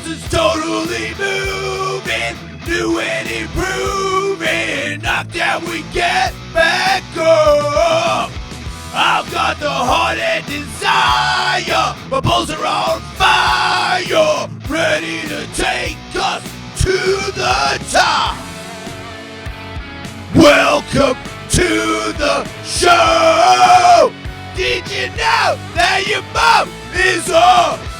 house is totally moving, new and improving. Knock down, we get back up. I've got the heart and desire. My balls are on fire, ready to take us to the top. Welcome to the show. Did you know that your mom is a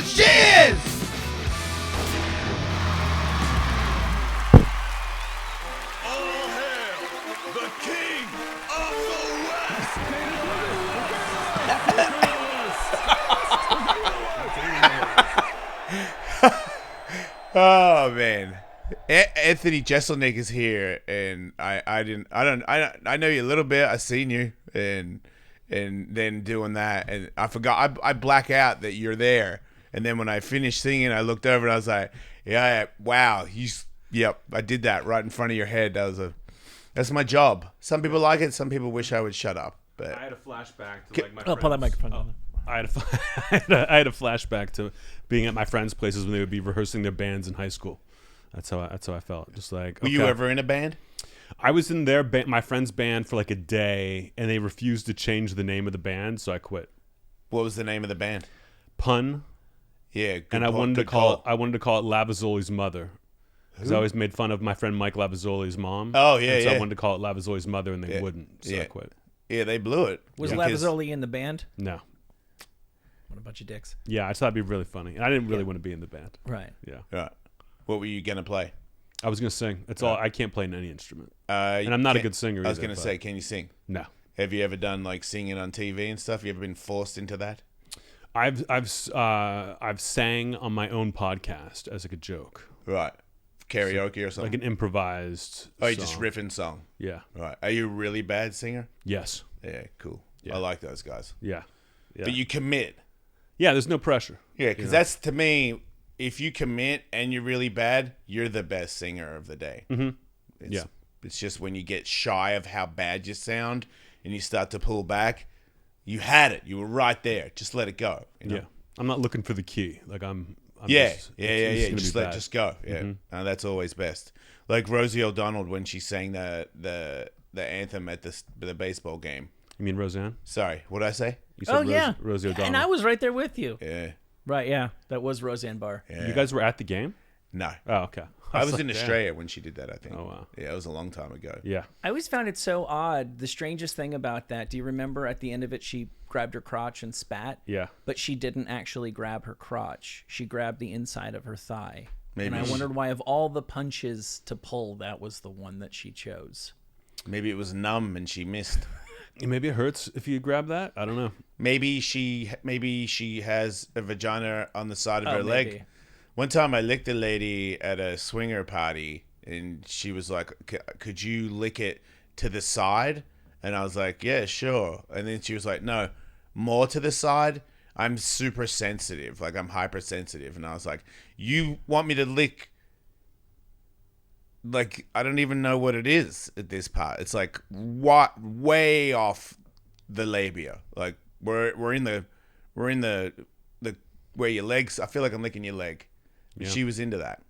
cheers! All hail the king of the West! Oh man, Anthony Jeselnik is here, and I know you a little bit. I seen you, and then doing that, and I forgot. I black out that you're there, and then when I finished singing, I looked over and I was like, yeah, wow, yep, I did that right in front of your head. That's my job. Some people like it. Some people wish I would shut up. But I had a flashback to like my. I'll pull that microphone down. I had a flashback to being at my friends' places when they would be rehearsing their bands in high school. That's how I felt. Just like, were you ever in a band? I was in my friend's band for like a day, and they refused to change the name of the band, so I quit. What was the name of the band? Pun. Yeah, and I wanted to call it Lavazoli's mother. Because I always made fun of my friend Mike Lavazoli's mom. Oh yeah, so yeah. I wanted to call it Lavazoli's mother, and they wouldn't, so I quit. Yeah, they blew it. Was Lavazoli in the band? No. What a bunch of dicks. Yeah, I thought it'd be really funny. I didn't really want to be in the band. Right. Yeah. Right. What were you gonna play? I was gonna sing. That's all. I can't play in any instrument, and I'm not a good singer. I was gonna say, can you sing? No. Have you ever done like singing on TV and stuff? You ever been forced into that? I've sang on my own podcast as like a joke. Right. Karaoke or something? Like an improvised Oh, you song. just riffing song. Yeah. Right. Are you a really bad singer? Yes. Yeah, cool. Yeah. I like those guys. Yeah. But you commit. Yeah, there's no pressure. Yeah, because that's, to me, if you commit and you're really bad, you're the best singer of the day. Mm-hmm. It's just when you get shy of how bad you sound and you start to pull back, you had it. You were right there. Just let it go. You know? Yeah. I'm not looking for the key. Like I'm Just just just go. Yeah, that's always best. Like Rosie O'Donnell when she sang the anthem at the baseball game. You mean Roseanne? Sorry, what did I say? You said yeah. Rosie O'Donnell. And I was right there with you. Yeah. Right, yeah. That was Roseanne Barr. Yeah. You guys were at the game? No. Oh, okay. I was like, in Australia when she did that, I think. Oh, wow. Yeah, it was a long time ago. Yeah. I always found it so odd. The strangest thing about that, do you remember at the end of it, she grabbed her crotch and spat? Yeah. But she didn't actually grab her crotch. She grabbed the inside of her thigh. Maybe And I wondered why, of all the punches to pull, that was the one that she chose. Maybe it was numb and she missed. Maybe it hurts if you grab that. I don't know. Maybe she has a vagina on the side of her maybe. leg. One time I licked a lady at a swinger party and she was like, could you lick it to the side? And I was like, yeah, sure. And then she was like, no, more to the side. I'm super sensitive. Like I'm hypersensitive. And I was like, you want me to lick? Like, I don't even know what it is at this part. It's like way off the labia. Like we're in the where your legs. I feel like I'm licking your leg. Yeah. She was into that.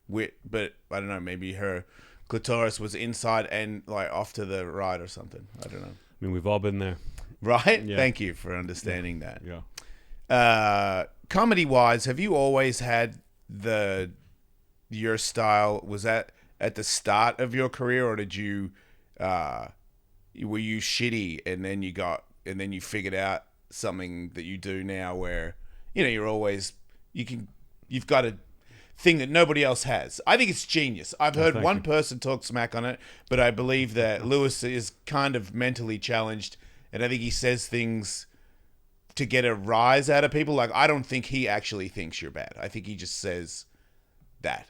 But I don't know. Maybe her clitoris was inside and like off to the right or something. I don't know. I mean, we've all been there. Right? Yeah. Thank you for understanding that. Yeah. Comedy wise, have you always had your style? Was that at the start of your career, or did you were you shitty and then you figured out something that you do now where you're always you've got a thing that nobody else has? I think it's genius. I've heard one person talk smack on it, but I believe that Lewis is kind of mentally challenged, and I think he says things to get a rise out of people. Like, I don't think he actually thinks you're bad. I think he just says that.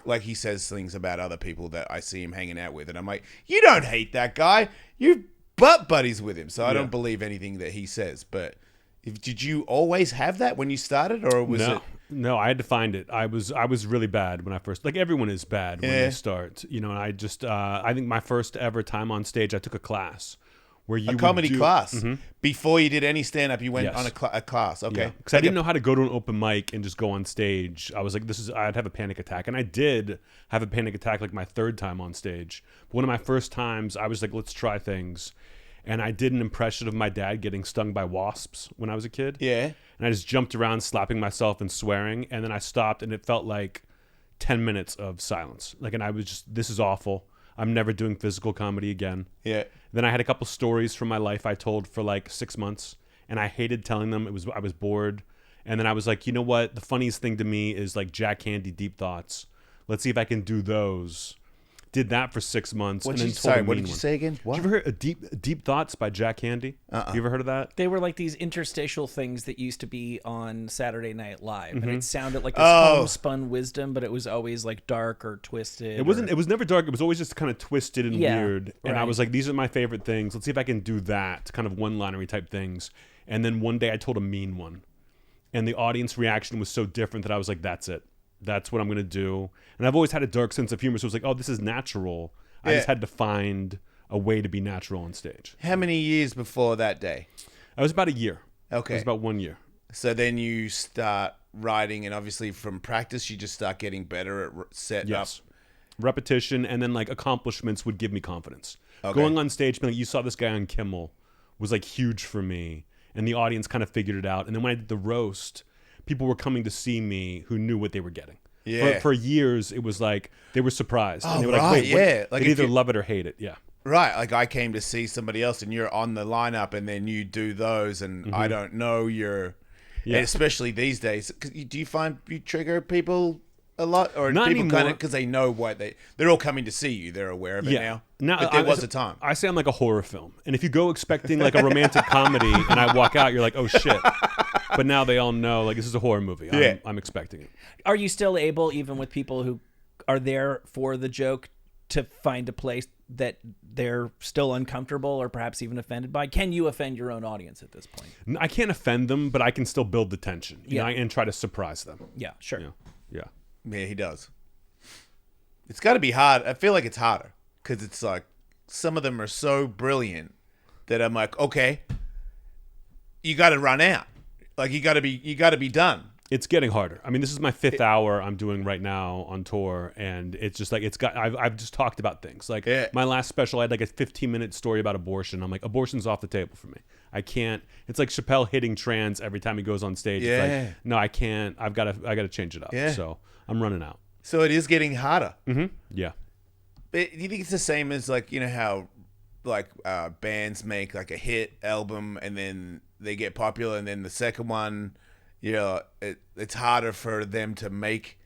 Like he says things about other people that I see him hanging out with, and I'm like, you don't hate that guy. You butt buddies with him. So I don't believe anything that he says. But did you always have that when you started, or was it? No, I had to find it. I was really bad when I first, like everyone is bad when they start, and I just, I think my first ever time on stage, I took a class where you a comedy would do, class before you did any stand up. You went Yes. on a class. Okay, because I didn't know how to go to an open mic and just go on stage. I was like, I'd have a panic attack, and I did have a panic attack like my third time on stage. But one of my first times, I was like, let's try things, and I did an impression of my dad getting stung by wasps when I was a kid. Yeah, and I just jumped around, slapping myself and swearing, and then I stopped, and it felt like 10 minutes of silence. Like, and I was just, this is awful. I'm never doing physical comedy again. yeah. Then I had a couple stories from my life I told for like 6 months, and I hated telling them. I was bored. And then I was like, you know what? The funniest thing to me is like Jack Candy Deep Thoughts. Let's see if I can do those. Did that for 6 months. What and did then you say again? What? Did you ever hear Deep Thoughts by Jack Candy? You ever heard of that? They were like these interstitial things that used to be on Saturday Night Live, and it sounded like this Oh. homespun wisdom, but it was always like dark or twisted. It wasn't. It was never dark. It was always just kind of twisted and Yeah, weird. And I right. was like, these are my favorite things. Let's see if I can do that kind of one-linery type things. And then one day I told a mean one, and the audience reaction was so different that I was like, that's it. That's what I'm gonna do. And I've always had a dark sense of humor, so it was like, oh, this is natural. I just Yeah. had to find a way to be natural on stage. How many years before that day? I was about a year. Okay. It was about 1 year. So then you start writing, and obviously from practice, you just start getting better at setting Yes. up. Repetition, and then like accomplishments would give me confidence. Okay. Going on stage, being like, you saw this guy on Kimmel, was like huge for me, and the audience kind of figured it out. And then when I did the roast, people were coming to see me who knew what they were getting. Yeah. For years, it was like they were surprised. Oh, and they were right, like, wait, what? yeah. Like They'd if either you- love it or hate it. Yeah. Right, like I came to see somebody else, and you're on the lineup, and then you do those, and I don't know you're, Yeah. and especially these days. 'Cause do you find you trigger people a lot, or Not people kind anymore. of because they know what they're all coming to see you, they're aware of it now. But there was a time. I say I'm like a horror film. And if you go expecting like a romantic comedy and I walk out, you're like, oh shit. But now they all know like this is a horror movie. Yeah. I'm expecting it. Are you still able, even with people who are there for the joke, to find a place that they're still uncomfortable or perhaps even offended by? Can you offend your own audience at this point? I can't offend them, but I can still build the tension. You Yeah. know, and try to surprise them. Yeah, sure. Yeah. Yeah, he does. It's got to be hard. I feel like it's harder because it's like some of them are so brilliant that I'm like, okay, you got to run out. Like you got to be done. It's getting harder. I mean, this is my 5th hour I'm doing right now on tour, and it's just like I've just talked about things. Like Yeah. my last special, I had like a 15-minute story about abortion. I'm like, abortion's off the table for me. I can't. It's like Chappelle hitting trans every time he goes on stage. Yeah. It's like, no, I can't. I got to change it up. Yeah. So I'm running out. So it is getting harder. Yeah. But do you think it's the same as like, you know how like bands make like a hit album and then they get popular, and then the second one, you know, it's harder for them to make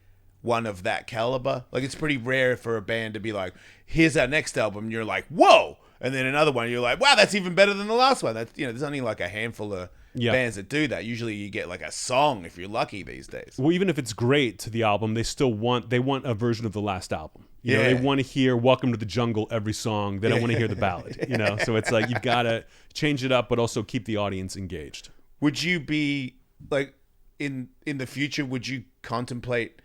one of that caliber. Like it's pretty rare for a band to be like, here's our next album, and you're like, whoa, and then another one you're like, wow, that's even better than the last one. That's, you know, there's only like a handful of bands that do that. Usually you get like a song if you're lucky these days. Well, even if it's great to the album, they want a version of the last album. You know, Yeah. they want to hear "Welcome to the Jungle" every song. They don't want to hear the ballad. You know, so it's like you've got to change it up, but also keep the audience engaged. Would you be like in the future? Would you contemplate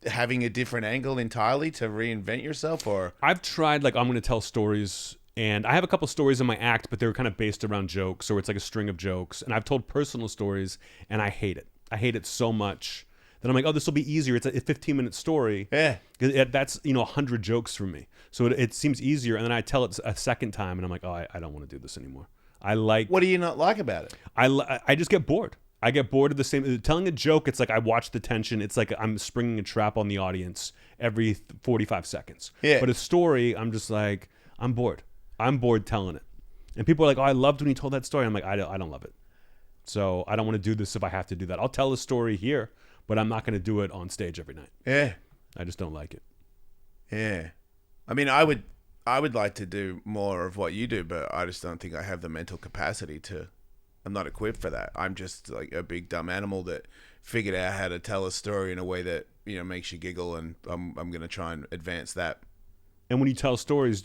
having a different angle entirely to reinvent yourself, or I've tried, like, I'm going to tell stories, and I have a couple stories in my act, but they're kind of based around jokes, or it's like a string of jokes. And I've told personal stories, and I hate it. I hate it so much that I'm like, oh, this will be easier. It's a 15-minute story. Yeah. That's, 100 jokes for me. So it seems easier. And then I tell it a second time, and I'm like, oh, I don't want to do this anymore. what do you not like about it? I just get bored. I get bored of the same. Telling a joke, it's like I watch the tension. It's like I'm springing a trap on the audience every 45 seconds. Yeah. But a story, I'm just like, I'm bored. I'm bored telling it. And people are like, oh, I loved when you told that story. I'm like, I don't love it. So I don't want to do this if I have to do that. I'll tell a story here, but I'm not going to do it on stage every night. Yeah. I just don't like it. Yeah. I mean, I would like to do more of what you do, but I just don't think I have the mental capacity to. I'm not equipped for that. I'm just like a big dumb animal that figured out how to tell a story in a way that, you know, makes you giggle, and I'm going to try and advance that. And when you tell stories,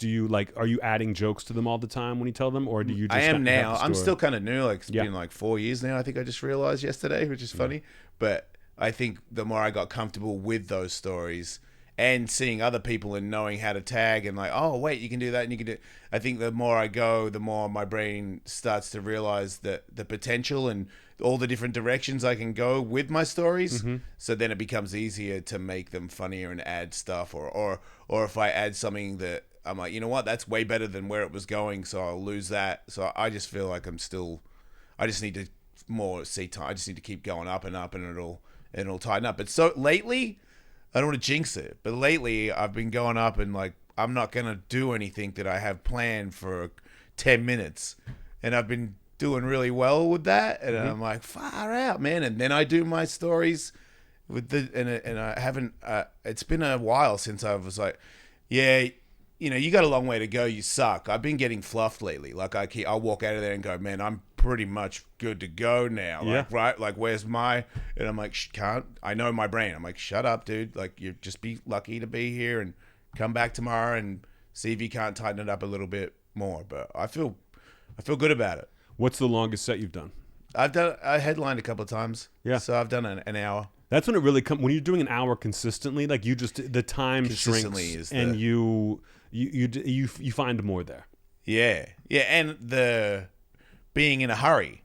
are you adding jokes to them all the time when you tell them, or do you just I am have now. the I'm story? still kind of new. Like it's Yeah. been like 4 years now. I think I just realized yesterday, which is funny. But I think the more I got comfortable with those stories and seeing other people and knowing how to tag and like, oh wait, you can do that and you can do. I think the more I go, the more my brain starts to realize that the potential and all the different directions I can go with my stories. So then it becomes easier to make them funnier and add stuff, or if I add something that I'm like, you know what, that's way better than where it was going, so I'll lose that. So I just feel like I just need to more see time. I just need to keep going up and up, and it'll tighten up. But so lately, I don't want to jinx it, but lately I've been going up and like, I'm not going to do anything that I have planned for 10 minutes. And I've been doing really well with that. And I'm like, far out, man. And then I do my stories with and I haven't, it's been a while since I was like, yeah, you know, you got a long way to go. You suck. I've been getting fluffed lately. Like I'll walk out of there and go, man, I'm pretty much good to go now. Yeah. Like, right? Like, where's my? And I'm like, I know my brain. I'm like, shut up, dude. Like, you just be lucky to be here and come back tomorrow and see if you can't tighten it up a little bit more. But I feel good about it. What's the longest set you've done? I headlined a couple of times. Yeah. So I've done an hour. That's when it really comes. When you're doing an hour consistently, like the time Consistently shrinks, is and you find more there. Yeah. Yeah. And the being in a hurry,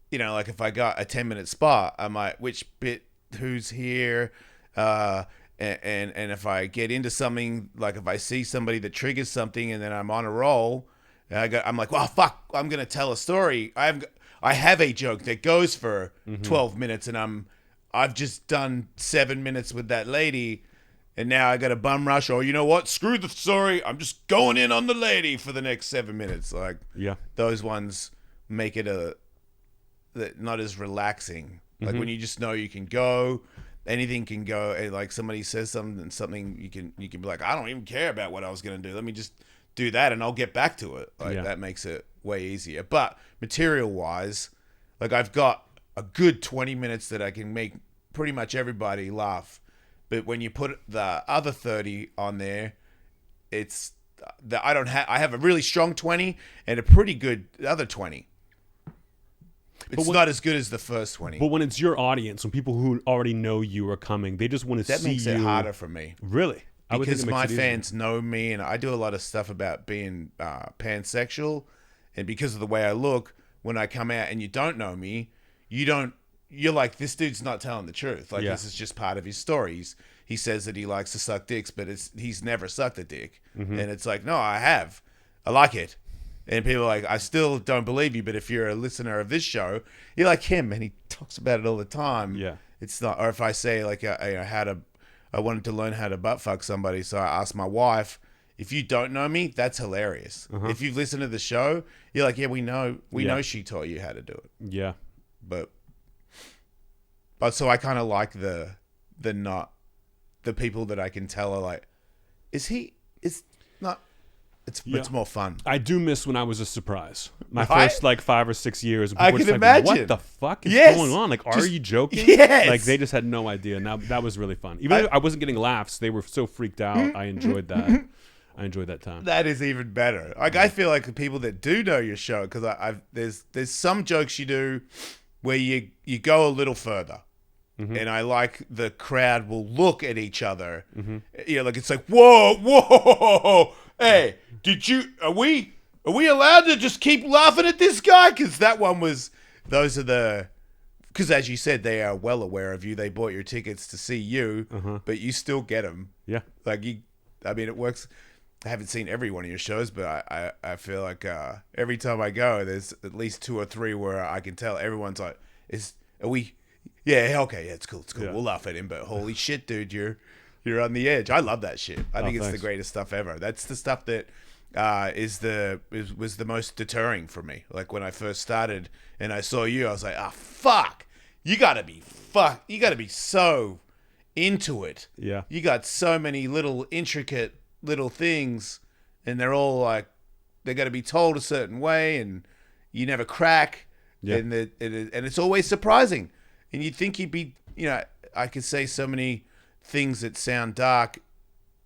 you know, like if I got a 10-minute spot, I might, which bit, who's here, and if I get into something, like if I see somebody that triggers something and then I'm on a roll, and I'm like, well, fuck, I'm going to tell a story. I have a joke that goes for 12 minutes and I've just done 7 minutes with that lady, and now I got a bum rush, or you know what? Screw the story. I'm just going in on the lady for the next 7 minutes. Like, yeah, those ones make it not as relaxing. Like when you just know you can go, anything can go. And like somebody says something you can be like, I don't even care about what I was gonna do. Let me just do that, and I'll get back to it. Like that makes it way easier. But material wise, like I've got a good 20 minutes that I can make pretty much everybody laugh. But when you put the other 30 on there, it's that I have a really strong 20 and a pretty good other 20. It's not as good as the first 20. But when it's your audience, when people who already know you are coming, they just want to see you. That makes it harder for me. Really? Because my fans know me, and I do a lot of stuff about being pansexual. And because of the way I look, when I come out and you don't know me, you're like, this dude's not telling the truth. Like, this is just part of his story. He says that he likes to suck dicks, but he's never sucked a dick. And it's like, no, I have. I like it. And people are like, I still don't believe you, but if you're a listener of this show, you're like him, and he talks about it all the time. Yeah. It's not, or if I say, like, I wanted to learn how to butt fuck somebody, so I asked my wife, if you don't know me, that's hilarious. If you've listened to the show, you're like, yeah, we know she taught you how to do it. Yeah. But so I kind of like the people that I can tell are like, it's more fun. I do miss when I was a surprise. My Right? first like 5 or 6 years. I can imagine. What the fuck is Yes. going on? Like, are you joking? Yes. Like, they just had no idea. Now that was really fun. Even though I wasn't getting laughs, they were so freaked out. I enjoyed that. I enjoyed that time. That is even better. Like, I feel like the people that do know your show, because there's some jokes you do where you go a little further. And I like the crowd will look at each other. You know, like it's like, whoa, hey, are we allowed to just keep laughing at this guy? Because that one was, because as you said, they are well aware of you. They bought your tickets to see you, but you still get them. Yeah. Like it works. I haven't seen every one of your shows, but I feel like every time I go, there's at least 2 or 3 where I can tell everyone's like, are we? Yeah, okay, yeah, it's cool. Yeah. We'll laugh at him, but holy shit, dude, you're on the edge. I love that shit. I think it's the greatest stuff ever. That's the stuff that was the most deterring for me. Like when I first started and I saw you, I was like, fuck, you gotta be so into it. Yeah. You got so many little intricate little things, and they're all like, they got to be told a certain way, and you never crack. Yeah. And it's always surprising. And you'd think you'd be, I could say so many things that sound dark,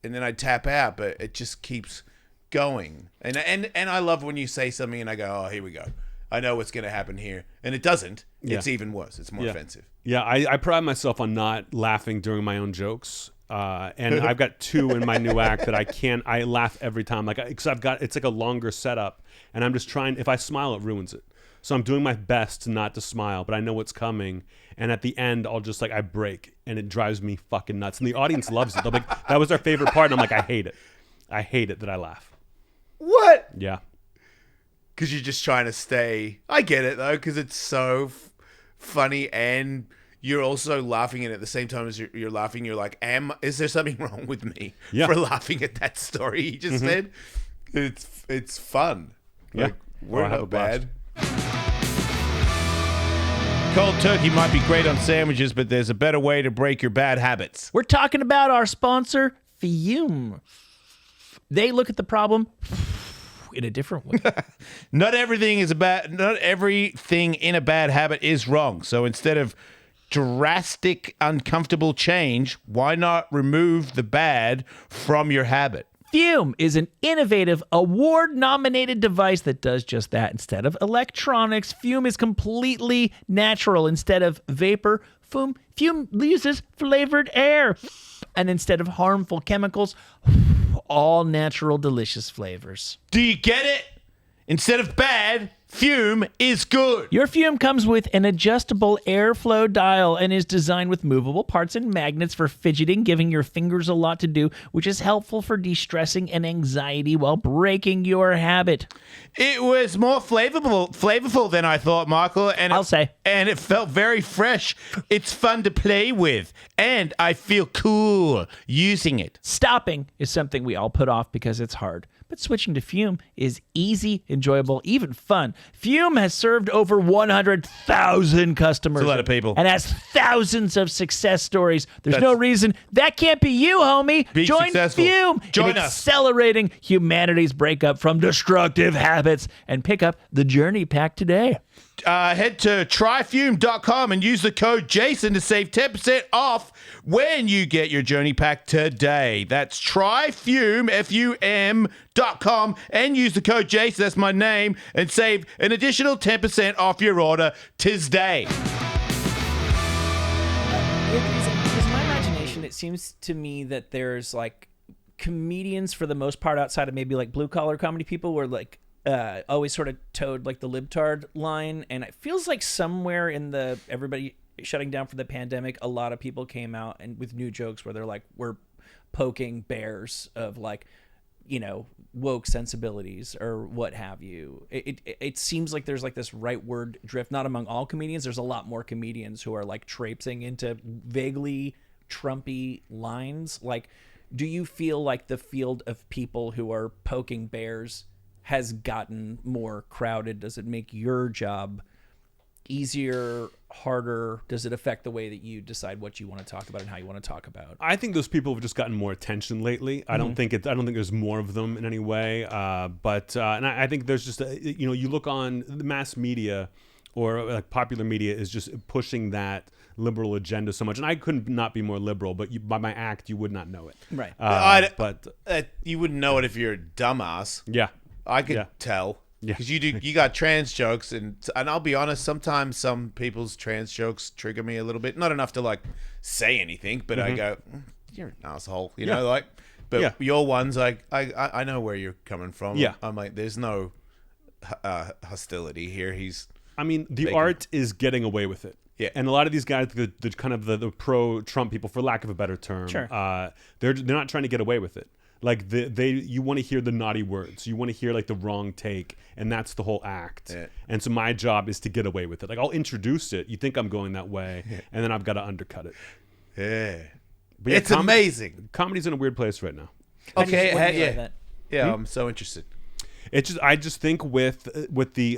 and then I tap out, but it just keeps going. And I love when you say something and I go, oh, here we go. I know what's going to happen here. And it doesn't. Yeah. It's even worse. It's more offensive. Yeah, I pride myself on not laughing during my own jokes. and I've got 2 in my new act that I laugh every time. Like, because it's like a longer setup, and I'm just trying. If I smile, it ruins it. So I'm doing my best not to smile, but I know what's coming. And at the end, I'll just I break, and it drives me fucking nuts. And the audience loves it. They'll be like, that was our favorite part. And I'm like, I hate it. I hate it that I laugh. What? Yeah. Because you're just trying to stay. I get it though, because it's so funny, and you're also laughing, and at the same time as you're laughing, you're like, is there something wrong with me for laughing at that story you just said? It's fun. Yeah. Like, we're have a not blast. bad. Cold turkey might be great on sandwiches, but there's a better way to break your bad habits. We're talking about our sponsor, Fume. They look at the problem in a different way. Not everything in a bad habit is wrong. So instead of drastic, uncomfortable change, why not remove the bad from your habit? Fume is an innovative, award-nominated device that does just that. Instead of electronics, Fume is completely natural. Instead of vapor, Fume uses flavored air. And instead of harmful chemicals, all natural, delicious flavors. Do you get it? Instead of bad, Fume is good. Your Fume comes with an adjustable airflow dial and is designed with movable parts and magnets for fidgeting, giving your fingers a lot to do, which is helpful for de-stressing and anxiety while breaking your habit. It was more flavorful than I thought, Michael. And and it felt very fresh. It's fun to play with, and I feel cool using it. Stopping is something we all put off because it's hard. But switching to Fume is easy, enjoyable, even fun. Fume has served over 100,000 customers. That's a lot of people. And has thousands of success stories. There's no reason that can't be you, homie. Join successful. Fume Join in us. accelerating humanity's breakup from destructive habits, and pick up the Journey Pack today. Head to tryfume.com and use the code Jason to save 10% off when you get your Journey Pack today. That's tryfume, F-U-M.com, and use the code Jason, that's my name, and save an additional 10% off your order today. Because my imagination, it seems to me that there's like comedians for the most part outside of maybe like blue collar comedy people were like always sort of towed like the libtard line, and it feels like somewhere in the everybody shutting down for the pandemic, a lot of people came out and with new jokes where they're like, we're poking bears of like, you know, woke sensibilities or what have you. It seems like there's like this rightward drift, not among all comedians. There's a lot more comedians who are like traipsing into vaguely Trumpy lines. Like, do you feel like the field of people who are poking bears has gotten more crowded? Does it make your job easier, harder? Does it affect the way that you decide what you want to talk about and how you want to talk about? I think those people have just gotten more attention lately. I don't think there's more of them in any way. But I think there's just you look on the mass media or like popular media is just pushing that liberal agenda so much, and I couldn't not be more liberal. But by my act, you would not know it. Right. But you wouldn't know it if you're a dumbass. Yeah. I could tell. Yeah. Because you got trans jokes, and I'll be honest, sometimes some people's trans jokes trigger me a little bit. Not enough to like say anything, but I go, you're an asshole, you know, like. But your ones, like, I know where you're coming from. Yeah. I'm like, there's no hostility here. I mean, the art is getting away with it. Yeah. And a lot of these guys, the kind of the pro-Trump people, for lack of a better term, Sure. They're not trying to get away with it. Like you want to hear the naughty words, you want to hear like the wrong take, and that's the whole act. Yeah. And so my job is to get away with it. Like, I'll introduce it. You think I'm going that way, and then I've got to undercut it. Yeah, but it's amazing. Comedy's in a weird place right now. Okay, I'm so interested. I just think with the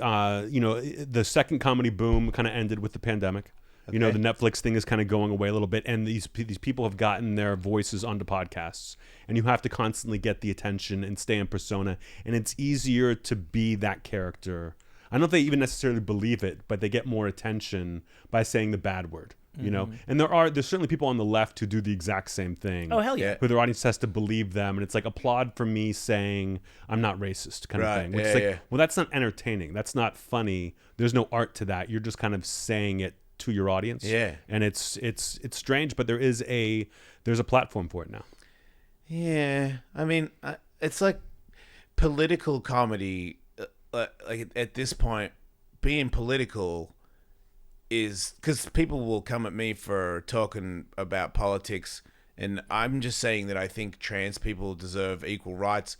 the second comedy boom kind of ended with the pandemic. Okay. You know, the Netflix thing is kind of going away a little bit, and these people have gotten their voices onto podcasts, and you have to constantly get the attention and stay in persona, and it's easier to be that character. I don't know if they even necessarily believe it, but they get more attention by saying the bad word. You know, and there's certainly people on the left who do the exact same thing. Oh, hell yeah. Who their audience has to believe them, and it's like, applaud for me saying I'm not racist kind of thing. Which is like, well, that's not entertaining. That's not funny. There's no art to that. You're just kind of saying it to your audience. Yeah. And it's strange, but there's a platform for it now. Yeah, I mean, it's like political comedy. Like at this point, being political is because people will come at me for talking about politics, and I'm just saying that I think trans people deserve equal rights.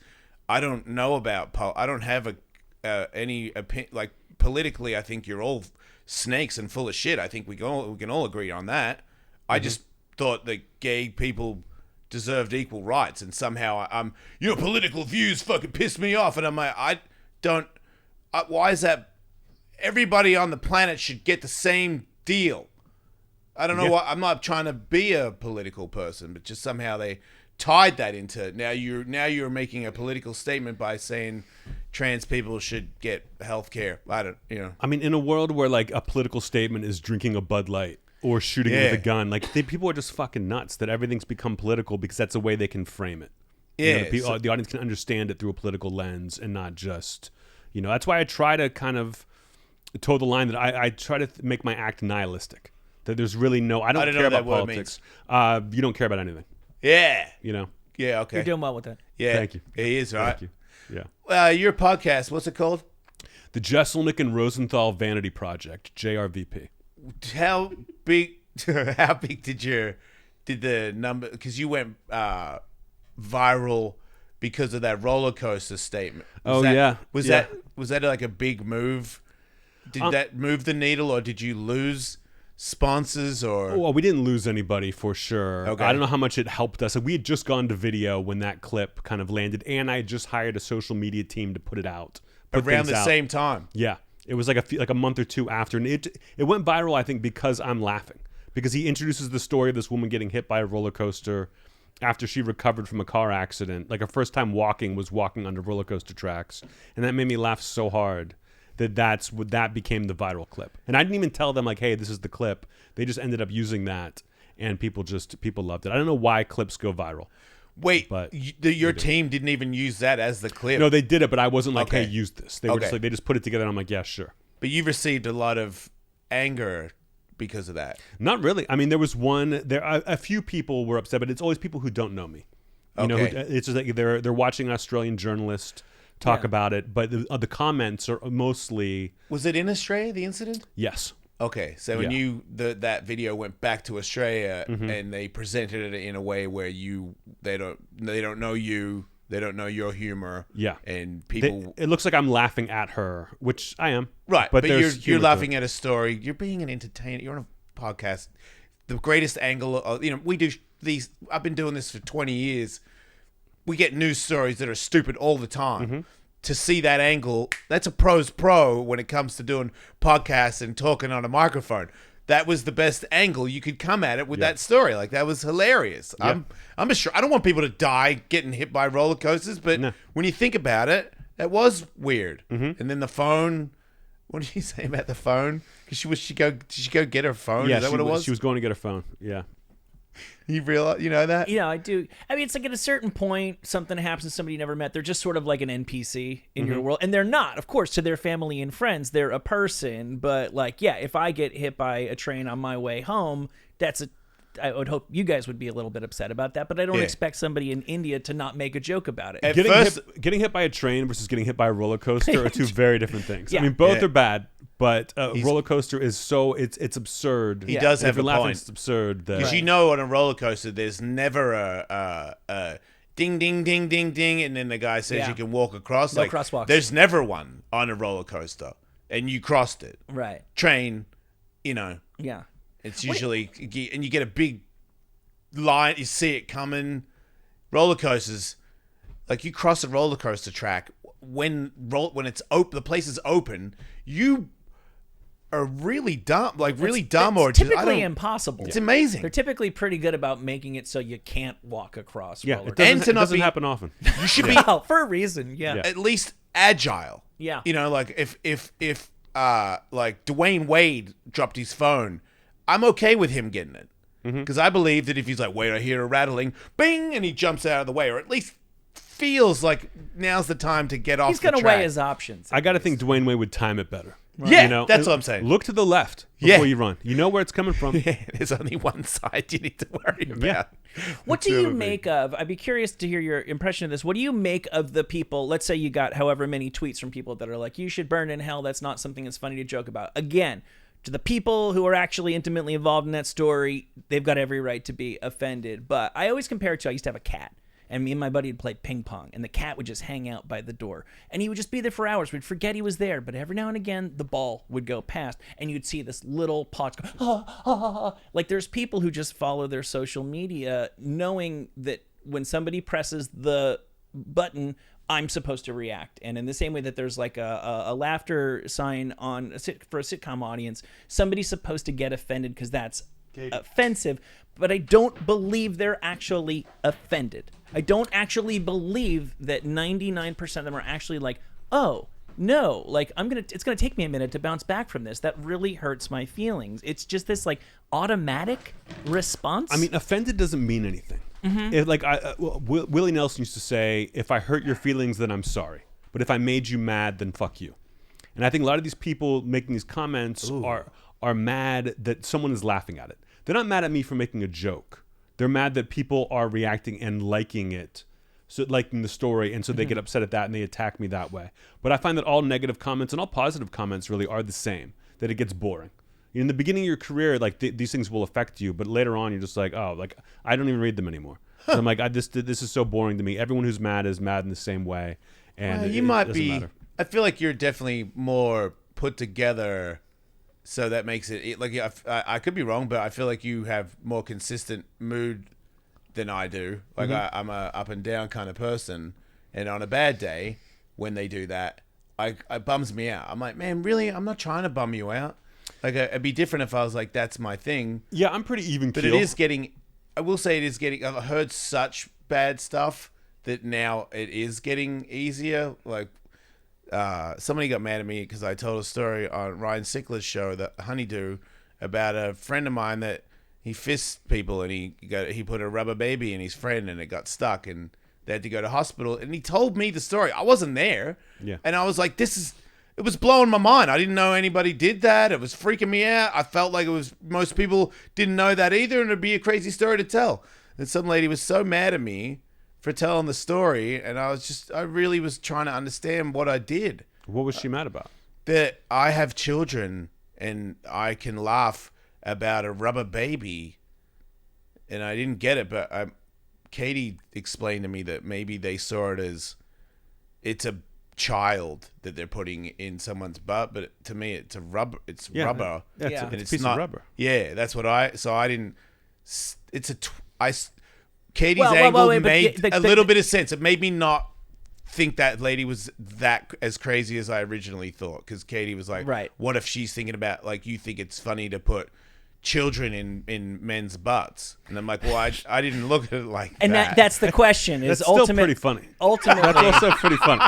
I don't know about I don't have any opinion. Like politically, I think you're all snakes and full of shit. I think we can all agree on that. I just thought that gay people deserved equal rights, and somehow your political views fucking piss me off, and I'm like, I don't. Why is that? Everybody on the planet should get the same deal. I don't know why. I'm not trying to be a political person, but just somehow they tied that into now you're making a political statement by saying trans people should get health care. I mean, in a world where like a political statement is drinking a Bud Light or shooting with a gun, like people are just fucking nuts that everything's become political because that's the way they can frame it. Yeah, the audience can understand it through a political lens and not just, that's why I try to kind of toe the line that I try to make my act nihilistic. That there's really I don't care about politics. You don't care about anything. Yeah. Yeah, okay. You're doing well with that. Yeah. Thank you. He is, right? Thank you. Yeah. Your podcast, what's it called? The Jeselnik and Rosenthal Vanity Project, JRVP. How big did the number, because you went viral because of that roller coaster statement. Was that like a big move? Did that move the needle, or did you lose sponsors? Or well, we didn't lose anybody for sure. Okay. I don't know how much it helped us. We had just gone to video when that clip kind of landed, and I had just hired a social media team to put it out around the same time. Yeah, it was like a month or two after, and it went viral. I think because I'm laughing, because he introduces the story of this woman getting hit by a roller coaster after she recovered from a car accident. Like her first time walking was walking under roller coaster tracks, and that made me laugh so hard that became the viral clip. And I didn't even tell them like, hey, this is the clip. They just ended up using that, and people loved it. I don't know why clips go viral. Wait, but your team didn't even use that as the clip? No, they did it, but I wasn't like, Okay. hey, use this. They were just like, they just put it together, and I'm like, yeah, sure. But you received a lot of anger because of that. Not really. I mean, there was a few people were upset, but it's always people who don't know me. It's just like they're watching an Australian journalist talk about it, but the comments are mostly. Was it in Australia, the incident? Yes. Okay, so when that video went back to Australia, and they presented it in a way where they don't know you, they don't know your humor, and people. It looks like I'm laughing at her, which I am, right? But you're laughing at a story. You're being an entertainer. You're on a podcast. The greatest angle, we do these. I've been doing this for 20 years. We get news stories that are stupid all the time. To see that angle, that's a pro's pro when it comes to doing podcasts and talking on a microphone. That was the best angle you could come at it with that story. Like, that was hilarious. Yeah. I'm just sure. I don't want people to die getting hit by roller coasters, but when you think about it, that was weird. And then the phone. What did you say about the phone? Because did she go get her phone? Yeah, Is that what it was? She was going to get her phone. Yeah. You realize, you know that? Yeah, I do. I mean, it's like at a certain point, something happens to somebody you never met. They're just sort of like an NPC in your world. And they're not, of course, to their family and friends. They're a person. But, like, yeah, if I get hit by a train on my way home, I would hope you guys would be a little bit upset about that. But I don't expect somebody in India to not make a joke about it. Getting hit by a train versus getting hit by a roller coaster are two very different things. Yeah. I mean, both are bad. But a roller coaster is it's absurd. He does have a point. It's absurd. Because on a roller coaster, there's never a ding, ding, ding, ding, ding, and then the guy says you can walk across. No crosswalks. There's never one on a roller coaster, and you crossed it. Right. Train, Yeah. it's usually, and you get a big line, you see it coming. Roller coasters, like you cross a roller coaster track, when it's open, the place is open, you are really dumb, It's typically impossible. It's amazing. They're typically pretty good about making it so you can't walk across. Yeah, roller it coasters. doesn't, doesn't happen often. You should be Well, for a reason. Yeah. at least agile. Yeah. Like if like Dwayne Wade dropped his phone, I'm okay with him getting it. Because I believe that if he's like, wait, I hear a rattling, bing, and he jumps out of the way, or at least feels like now's the time to get off He's the going to track. weigh his options. I got to think Dwayne Wade would time it better. Yeah, You know, that's and what I'm saying. Look to the left before Yeah. you run. You know where it's coming from. Yeah, there's only one side you need to worry about. Yeah. What do you Observing. make of? I'd be curious to hear your impression of this. What do you make of the people? Let's say you got however many tweets from people that are like, "You should burn in hell. That's not something that's funny to joke about." Again, to the people who are actually intimately involved in that story, they've got every right to be offended. But I always compare it to, I used to have a cat. And me and my buddy would play ping pong, and the cat would just hang out by the door. And he would just be there for hours. We'd forget he was there, but every now and again, the ball would go past, and you'd see this little pot go, ah, ah, ah, ah. Like there's people who just follow their social media knowing that when somebody presses the button, I'm supposed to react. And in the same way that there's like a laughter sign on for a sitcom audience, somebody's supposed to get offended because that's offensive, but I don't believe they're actually offended. I don't actually believe that 99% of them are actually like, oh, no, like it's gonna take me a minute to bounce back from this. That really hurts my feelings. It's just this like automatic response. I mean, offended doesn't mean anything. If, like Willie Nelson used to say, if I hurt your feelings, then I'm sorry. But if I made you mad, then fuck you. And I think a lot of these people making these comments are mad that someone is laughing at it. They're not mad at me for making a joke. They're mad that people are reacting and liking it, so liking the story, and so they get upset at that and they attack me that way. But I find that all negative comments and all positive comments really are the same, that it gets boring. In the beginning of your career, like these things will affect you, but later on you're just like, oh, like I don't even read them anymore. So I'm like, this is so boring to me. Everyone who's mad is mad in the same way. And Well, it might doesn't be. matter. I feel like you're definitely more put together, so that makes it like I could be wrong, but I feel like you have more consistent mood than I do. Like I'm a up and down kind of person, and on a bad day, when they do that, it bums me out. I'm like, man, really? I'm not trying to bum you out. Like it'd be different if I was like, that's my thing. Yeah, I'm pretty even But keel. it is getting. I will say it is getting. I've heard such bad stuff that now it is getting easier. Like somebody got mad at me because I told a story on Ryan Sickler's show, the Honeydew, about a friend of mine that he fist people and he put a rubber baby in his friend and it got stuck and they had to go to hospital. And he told me the story. I wasn't there. Yeah. And I was like, it was blowing my mind. I didn't know anybody did that. It was freaking me out. I felt like most people didn't know that either, and it'd be a crazy story to tell. And some lady was so mad at me for telling the story, and I really was trying to understand what I did. What was she mad about? That I have children and I can laugh about a rubber baby, and I didn't get it, but Katie explained to me that maybe they saw it as it's a child that they're putting in someone's butt, but to me it's a rubber. It's rubber. Yeah, Yeah. it's And a piece of rubber. Yeah, that's what I didn't. Katie's Well, angle wait, but made the- a little bit of sense. It made me not think that lady was that as crazy as I originally thought, because Katie was like, Right. what if she's thinking about, like, you think it's funny to put children in men's butts? And I'm like, well, I didn't look at it like and that. that's the question. Is That's still ultimate, pretty funny. Ultimately, That's also pretty funny.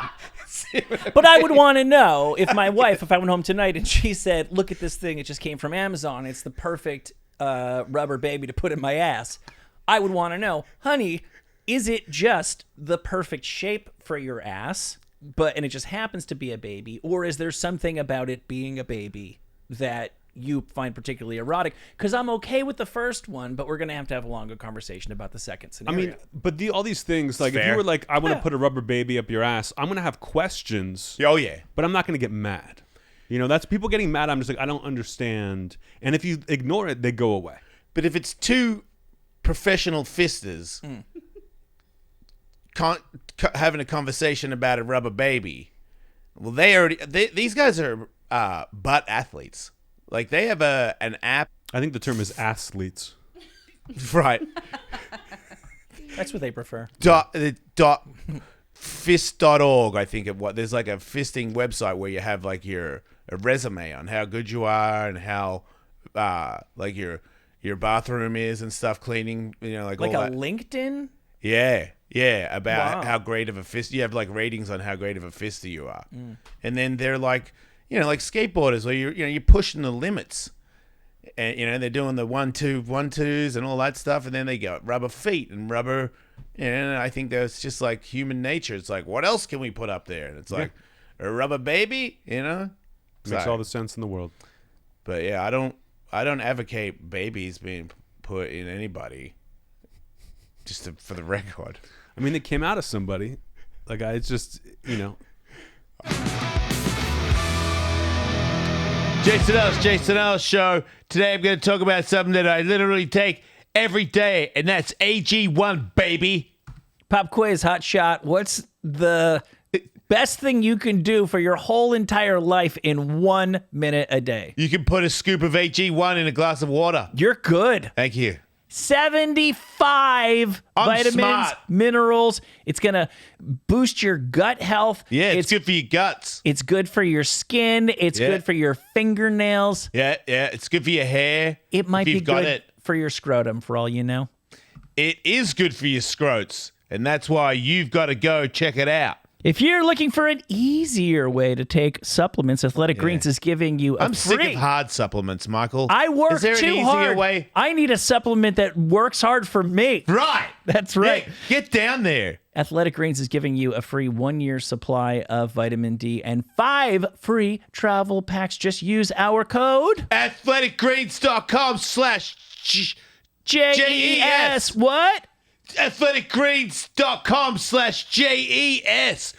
but I would want to know if my wife, if I went home tonight and she said, "Look at this thing. It just came from Amazon. It's the perfect rubber baby to put in my ass." I would want to know, honey, is it just the perfect shape for your ass, and it just happens to be a baby, or is there something about it being a baby that you find particularly erotic? Because I'm okay with the first one, but we're gonna have to have a longer conversation about the second I scenario. mean, but all these things, like if fair. you were like, I want to put a rubber baby up your ass, I'm going to have questions, Oh yeah. but I'm not going to get mad. You know, that's people getting mad. I'm just like, I don't understand. And if you ignore it, they go away. But if it's two professional fisters having a conversation about a rubber baby, well, these guys are butt athletes. Like, they have an app. I think the term is athletes. Right. that's what they prefer. Fist.org, I think there's like a fisting website where you have like a resume on how good you are and how like your bathroom is and stuff, cleaning, like Like all a that. LinkedIn. Yeah, about Wow. how great of a fist you have, like ratings on how great of a fister you are. And then they're like, like skateboarders where you're pushing the limits. And they're doing the 1-2-1-2s and all that stuff, and then they got rubber feet and rubber. And I think that's just like human nature. It's like, what else can we put up there? And it's like a rubber baby, Makes So- all the sense in the world. But yeah, I don't advocate babies being put in anybody. For the record. I mean, it came out of somebody. Like, it's just, Jason Ellis Show. Today I'm going to talk about something that I literally take every day, and that's AG1, baby. Pop quiz, hot shot. What's the best thing you can do for your whole entire life in 1 minute a day? You can put a scoop of AG1 in a glass of water. You're good. Thank you. 75 I'm vitamins, smart. minerals. It's going to boost your gut health. Yeah, it's good for your guts. It's good for your skin. It's Yeah. good for your fingernails. Yeah, it's good for your hair. It might if be you've got good it. for your scrotum, for all you know. It is good for your scrotes, and that's why you've got to go check it out. If you're looking for an easier way to take supplements, Athletic Greens is giving you a I'm free. sick of hard supplements, Michael. I work Is there too an easier hard. way? I need a supplement that works hard for me. Right. That's right. Yeah, get down there. Athletic Greens is giving you a free 1-year supply of vitamin D and 5 free travel packs. Just use our code athleticgreens.com/JES. JES. What? athleticgreens.com/JES.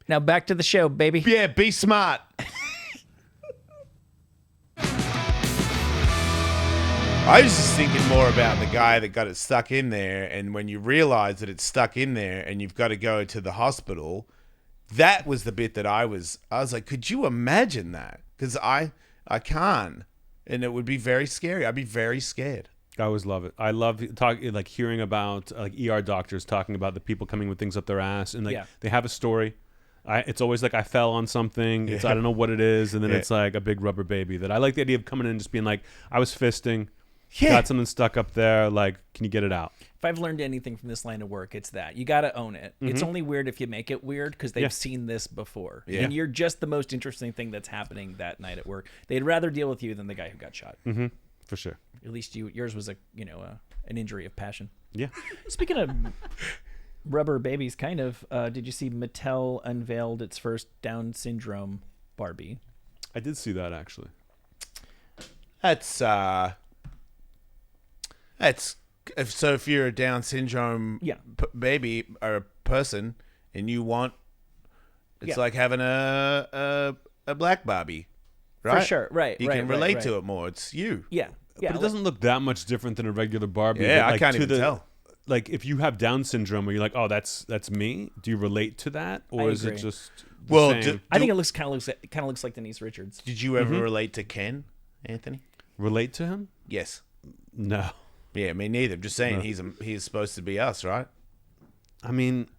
Now back to the show, baby. Yeah, be smart. I was just thinking more about the guy that got it stuck in there, and when you realize that it's stuck in there and you've got to go to the hospital, that was the bit that I was like, could you imagine that? Because I can't, and it would be very scary. I'd be very scared. I always love it. I love hearing about ER doctors talking about the people coming with things up their ass, and they have a story. It's always like I fell on something. I don't know what it is, and then it's like a big rubber baby. That I like the idea of coming in and just being like, I was fisting, got something stuck up there. Like, can you get it out? If I've learned anything from this line of work, it's that you got to own it. It's only weird if you make it weird because they've seen this before, and you're just the most interesting thing that's happening that night at work. They'd rather deal with you than the guy who got shot. Mm-hmm. For sure. At least yours was an injury of passion. Yeah. Speaking of rubber babies, kind of, did you see Mattel unveiled its first Down syndrome Barbie? I did see that actually. That's so if you're a Down syndrome baby or a person and you want, it's like having a black Barbie, right? For sure, right. You can relate to it more. It's you. Yeah. But it doesn't look that much different than a regular Barbie. Yeah, But, I can't even tell. Like, if you have Down syndrome, are you like, oh, that's me? Do you relate to that, or is it agree. just the same? I think it kind of looks like Denise Richards. Did you ever relate to Ken, Anthony? Relate to him? Yes. No. Yeah, me neither. I'm just saying he's supposed to be us, right? I mean,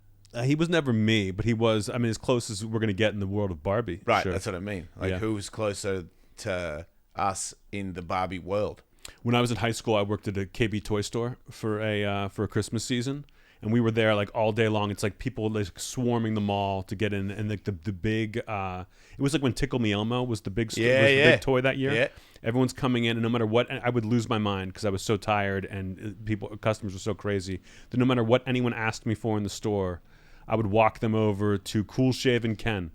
he was never me, but he was. I mean, as close as we're gonna get in the world of Barbie. Right. Sure. That's what I mean. Like, who's closer to us in the Barbie world? When I was in high school, I worked at a KB toy store for a Christmas season, and we were there like all day long. It's like people like swarming the mall to get in, and like the big. It was like when Tickle Me Elmo was the big big toy that year. Yeah. Everyone's coming in, and no matter what, I would lose my mind because I was so tired, and customers were so crazy that no matter what anyone asked me for in the store, I would walk them over to Cool Shaven Ken.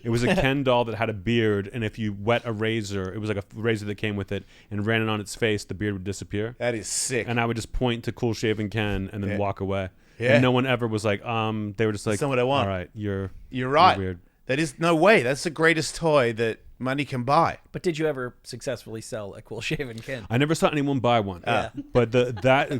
It was a Ken doll that had a beard, and if you wet a razor, it was like a razor that came with it, and ran it on its face, the beard would disappear. That is sick. And I would just point to Cool Shaven Ken and then walk away. Yeah. And no one ever was like, they were just like, That's not what I want. All right, you're right. weird. That is no way. That's the greatest toy that money can buy. But did you ever successfully sell a Cool Shaven Ken? I never saw anyone buy one. But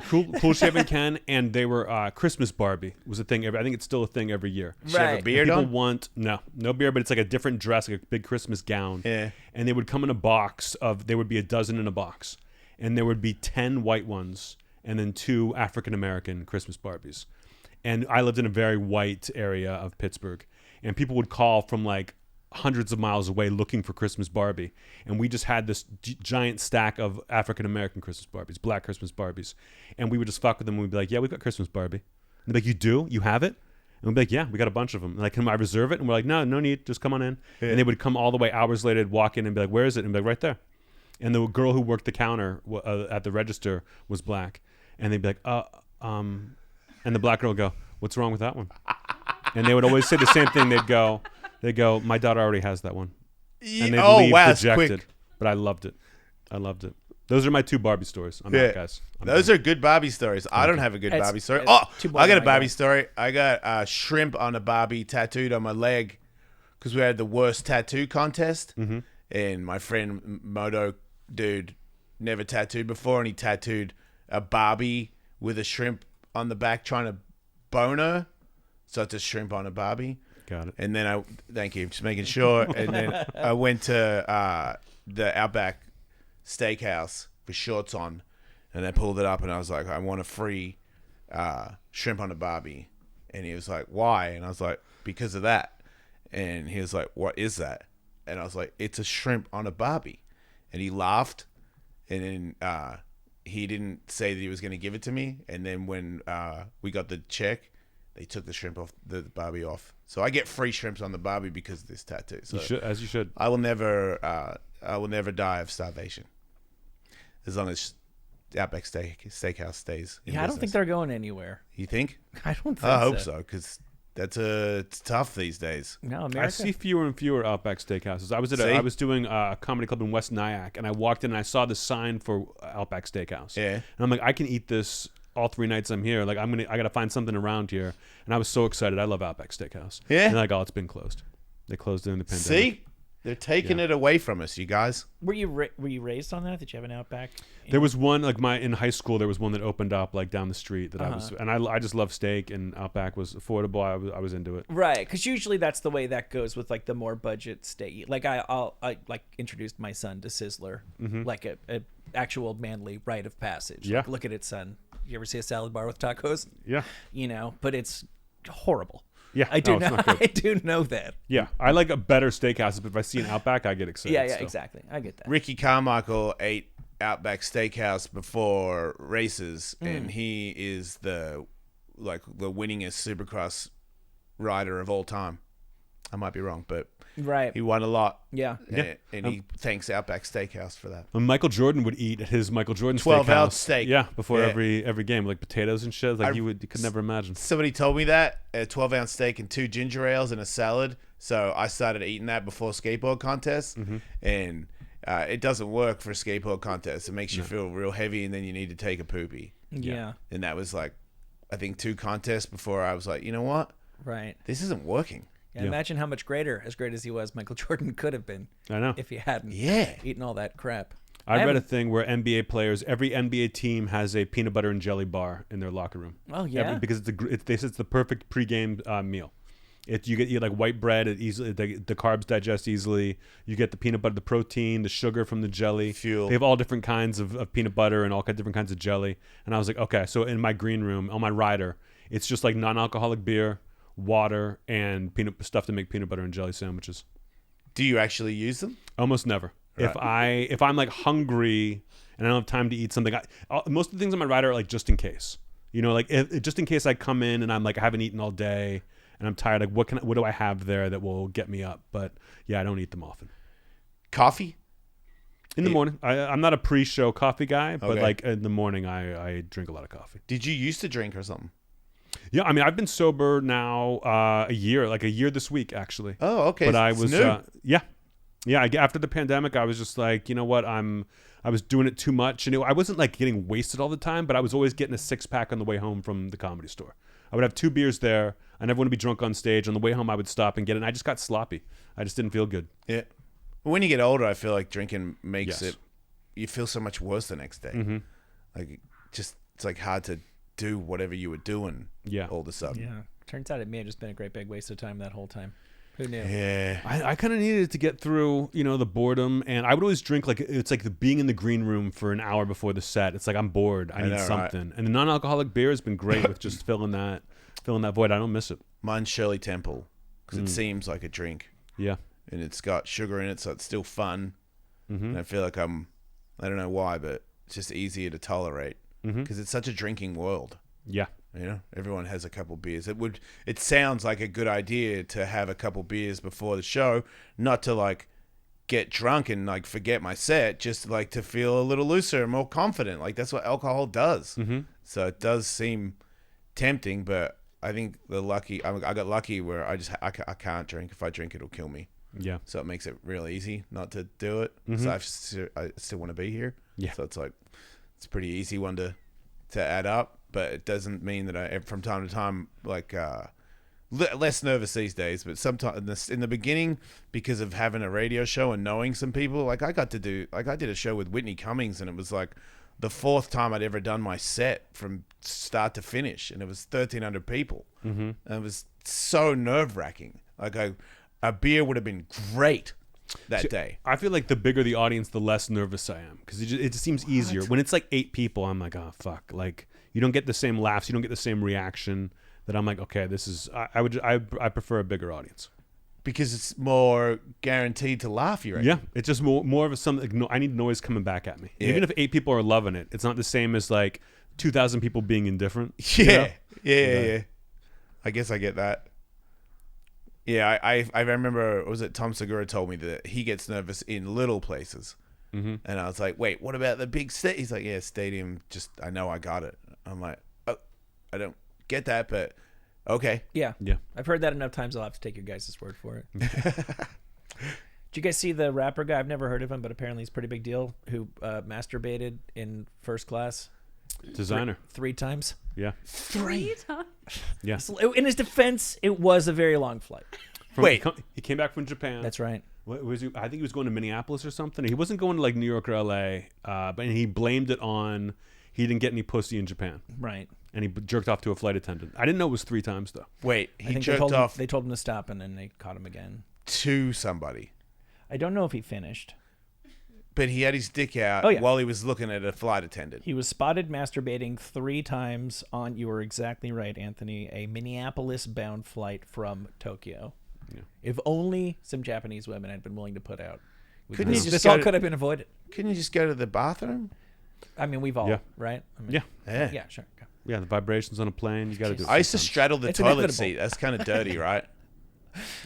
Cool Shaven Ken, and they were Christmas Barbie was a thing. I think it's still a thing every year. Does she have a beard People on? want no beard, but it's like a different dress, like a big Christmas gown. Yeah. And they would come in a box there would be a dozen in a box, and there would be 10 white ones, and then 2 African American Christmas Barbies. And I lived in a very white area of Pittsburgh, and people would call from like hundreds of miles away looking for Christmas Barbie, and we just had this giant stack of African American Christmas Barbies, black Christmas Barbies, and we would just fuck with them, and we'd be like, yeah, we've got Christmas Barbie. And they'd be like, you do? You have it? And we'd be like, yeah, we got a bunch of them. And like, can I reserve it? And we're like, no need, just come on in. Yeah. And they would come all the way hours later, walk in and be like, where is it? And be like, right there. And the girl who worked the counter at the register was black, and they'd be like, and the black girl would go, what's wrong with that one? And they would always say the same thing. They'd go, my daughter already has that one. and they Oh, leave wow, that's dejected. quick. But I loved it. I loved it. Those are my 2 Barbie stories. I'm out, guys. Those are good Barbie stories. I don't have a good It's- Barbie story. it's Oh, too more I got than a I Barbie got. story. I got shrimp on a Barbie tattooed on my leg because we had the worst tattoo contest. Mm-hmm. And my friend Moto, dude, never tattooed before, and he tattooed a Barbie with a shrimp on the back trying to bone her. So it's a shrimp on a Barbie. Got it. And then thank you, just making sure. And then I went to the Outback Steakhouse with shorts on, and I pulled it up, and I was like, I want a free shrimp on a Barbie. And he was like, why? And I was like, because of that. And he was like, what is that? And I was like, it's a shrimp on a Barbie. And he laughed, and then he didn't say that he was going to give it to me. And then when we got the check, they took the shrimp off, the Barbie off. So I get free shrimps on the Barbie because of this tattoo. So As you should. I will never die of starvation as long as Outback Steakhouse stays. In Yeah, I don't think business. they're going anywhere. You think? I don't think I hope so, because it's tough these days. No, I America. see fewer and fewer Outback Steakhouses. See? I was doing a comedy club in West Nyack, and I walked in and I saw the sign for Outback Steakhouse. Yeah. And I'm like, I can eat this all 3 nights I'm here. Like, I got to find something around here. And I was so excited. I love Outback Steakhouse. Yeah. And like, oh, it's been closed. They closed during the pandemic. See, they're taking it away from us, you guys. Were you raised on that? Did you have an Outback? There was one like in high school. There was one that opened up like down the street that I was, and I just love steak, and Outback was affordable. I was into it. Right, because usually that's the way that goes with like the more budget steak. Like I like introduced my son to Sizzler, like a actual manly rite of passage. Yeah. Like, look at it, son. You ever see a salad bar with tacos? Yeah. You know, but it's horrible. Yeah, I do no, it's know. not good. I do know that. Yeah, I like a better steakhouse, but if I see an Outback, I get excited. Yeah, still. exactly. I get that. Ricky Carmichael ate Outback Steakhouse before races, and he is the winningest Supercross rider of all time. I might be wrong, but Right. he won a lot. Yeah. And he thanks Outback Steakhouse for that. When Michael Jordan would eat at his Michael Jordan 12-ounce steakhouse, steak. yeah, before Yeah. every game, like potatoes and shit, like you could never imagine. Somebody told me that a 12-ounce steak and 2 ginger ales and a salad. So I started eating that before skateboard contests, and it doesn't work for skateboard contests. It makes you feel real heavy, and then you need to take a poopy. Yeah. And that was like, I think 2 contests before I was like, you know what? Right. This isn't working. Yeah, imagine how much as great as he was, Michael Jordan could have been I know. if he hadn't Yeah. eaten all that crap. I read a haven't- thing where NBA players, every NBA team has a peanut butter and jelly bar in their locker room. Oh, yeah? Because they say it's the perfect pregame meal. You get like white bread. It easily the carbs digest easily. You get the peanut butter, the protein, the sugar from the jelly. Fuel. They have all different kinds of peanut butter and all kinds of different kinds of jelly. And I was like, okay, so in my green room on my rider, it's just like non-alcoholic beer, water, and stuff to make peanut butter and jelly sandwiches. Do you actually use them? Almost never. Right. If I'm like hungry and I don't have time to eat something, most of the things on my rider are like just in case. You know, like just in case I come in and I'm like I haven't eaten all day and I'm tired. Like what do I have there that will get me up? But yeah, I don't eat them often. Coffee? In the morning, I'm not a pre-show coffee guy, but Okay. like in the morning, I drink a lot of coffee. Did you used to drink or something? Yeah, I mean, I've been sober now a year this week actually. Oh, okay. But I It's was new. after the pandemic I was just like, you know what, I was doing it too much, and I wasn't like getting wasted all the time, but I was always getting a 6-pack on the way home from the Comedy Store. I would have 2 beers there. I never want to be drunk on stage. On the way home I would stop and get it, and I just got sloppy. I just didn't feel good. Yeah. When you get older, I feel like drinking makes Yes. it. You feel so much worse the next day. Like it's like hard to do whatever you were doing. Yeah. All of a sudden. Yeah. Turns out it may have just been a great big waste of time that whole time. Who knew? Yeah. I kind of needed to get through, the boredom, and I would always drink like it's like the being in the green room for an hour before the set. It's like I'm bored. I need know, right? something, and the non-alcoholic beer has been great with just filling that void. I don't miss it. Mine's Shirley Temple because it seems like a drink Yeah, and it's got sugar in it, so it's still fun. And I feel like I don't know why, but it's just easier to tolerate because it's such a drinking world. yeah, You know, everyone has a couple beers. It sounds like a good idea to have a couple beers before the show, not to like get drunk and like forget my set, just like to feel a little looser and more confident. Like that's what alcohol does. So it does seem tempting, but I think I got lucky where I can't drink. If I drink, it'll kill me. Yeah. So it makes it real easy not to do it. So I still want to be here. Yeah. So it's like, it's a pretty easy one to add up, but it doesn't mean that I, from time to time, like, less nervous these days, but sometimes in the beginning, because of having a radio show and knowing some people, like I did a show with Whitney Cummings, and it was like the 4th time I'd ever done my set from start to finish, and it was 1,300 people, and it was so nerve wracking. Like a beer would have been great that day. I feel like the bigger the audience, the less nervous I am, because it just seems easier. When it's like 8 people, I'm like, oh fuck, like you don't get the same laughs, you don't get the same reaction. That I'm like, okay, this is. I prefer a bigger audience Because it's more guaranteed to laugh, you reckon? Yeah, it's just more of a something. Like, I need noise coming back at me. Yeah. Even if 8 people are loving it, it's not the same as like 2,000 people being indifferent. Yeah. You know? Yeah. I guess I get that. Yeah, I remember, was it Tom Segura told me that he gets nervous in little places. And I was like, wait, what about the big state? He's like, yeah, stadium, just, I know I got it. I'm like, oh, I don't get that, but okay. Yeah. Yeah. I've heard that enough times. I'll have to take your guys' word for it. Did you guys see the rapper guy? I've never heard of him, but apparently he's a pretty big deal, who masturbated in first class Designer. 3 times. Yeah. 3 times. Yeah. In his defense, it was a very long flight. Wait. He came back from Japan. That's right. What was he? I think he was going to Minneapolis or something. He wasn't going to like New York or L.A. But he blamed it on he didn't get any pussy in Japan. Right. And he jerked off to a flight attendant. I didn't know it was 3 times though. Wait, I he think jerked off they told him to stop, and then they caught him again. to somebody. I don't know if he finished. But he had his dick out while he was looking at a flight attendant. He was spotted masturbating 3 times on, you were exactly right, Anthony, a Minneapolis-bound flight from Tokyo. Yeah. If only some Japanese women had been willing to put out. Couldn't you just this go all to- could have been avoided. Couldn't you just go to the bathroom? I mean, we've all, Yeah. right? I mean, Yeah. Yeah. Yeah, sure. Go. Yeah, the vibrations on a plane. You got to do it. I used to sometimes. straddle the It's toilet inevitable. seat. That's kind of dirty, right?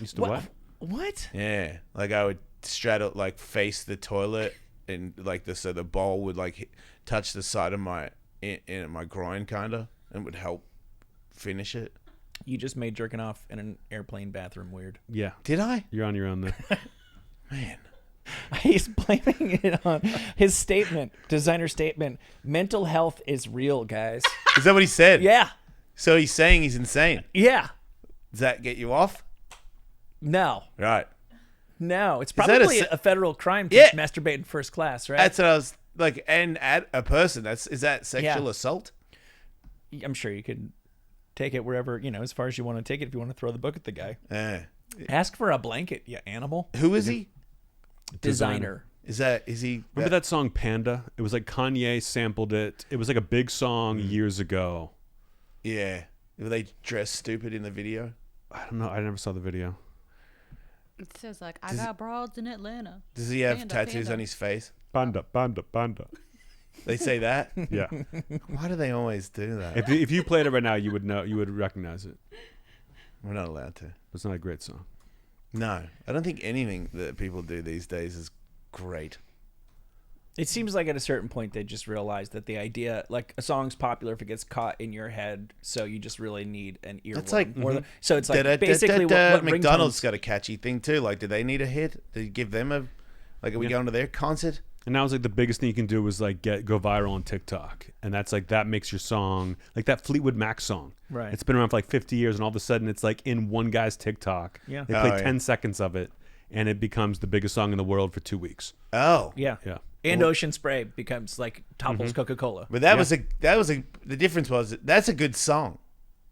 Used to what? What? Yeah. Like I would straddle, like face the toilet, and like so the bowl would like touch the side of my in my groin, kind of, and would help finish it. You just made jerking off in an airplane bathroom weird. Yeah. Did I? You're on your own there. Man. He's blaming it on his statement, designer statement. Mental health is real, guys. Is that what he said? Yeah. So he's saying he's insane. Yeah. Does that get you off? No. Right. No. It's that a probably se- a federal crime to Yeah. masturbate in first class, right? That's what I was like. And at a person, is that sexual Yeah. assault? I'm sure you could take it wherever, as far as you want to take it if you want to throw the book at the guy. Ask for a blanket, you animal. Who is he? Designer. Is he? Remember that song Panda? It was like Kanye sampled it. It was like a big song years ago. Yeah. Were they dressed stupid in the video? I don't know. I never saw the video. It says like, I got broads in Atlanta. Does he have Panda, tattoos panda. on his face? Panda, panda, panda. They say that? Yeah. Why do they always do that? If you played it right now, you would know. You would recognize it. We're not allowed to. It's not a great song. No. I don't think anything that people do these days is great. It seems like at a certain point they just realize that the idea, like a song's popular if it gets caught in your head, so you just really need an earworm. That's like- So it's like basically what McDonald's ringtones- got a catchy thing too. Like, do they need a hit? Did you give them a... Like, are we going to their concert? And now it's like the biggest thing you can do is like go viral on TikTok, and that's like that makes your song like that Fleetwood Mac song. Right. It's been around for like 50 years, and all of a sudden it's like in one guy's TikTok. Yeah. They play Oh, yeah. 10 seconds of it, and it becomes the biggest song in the world for 2 weeks. Oh. Yeah. Yeah. And Ocean Spray becomes like topples Coca-Cola. But that was the difference was that's a good song.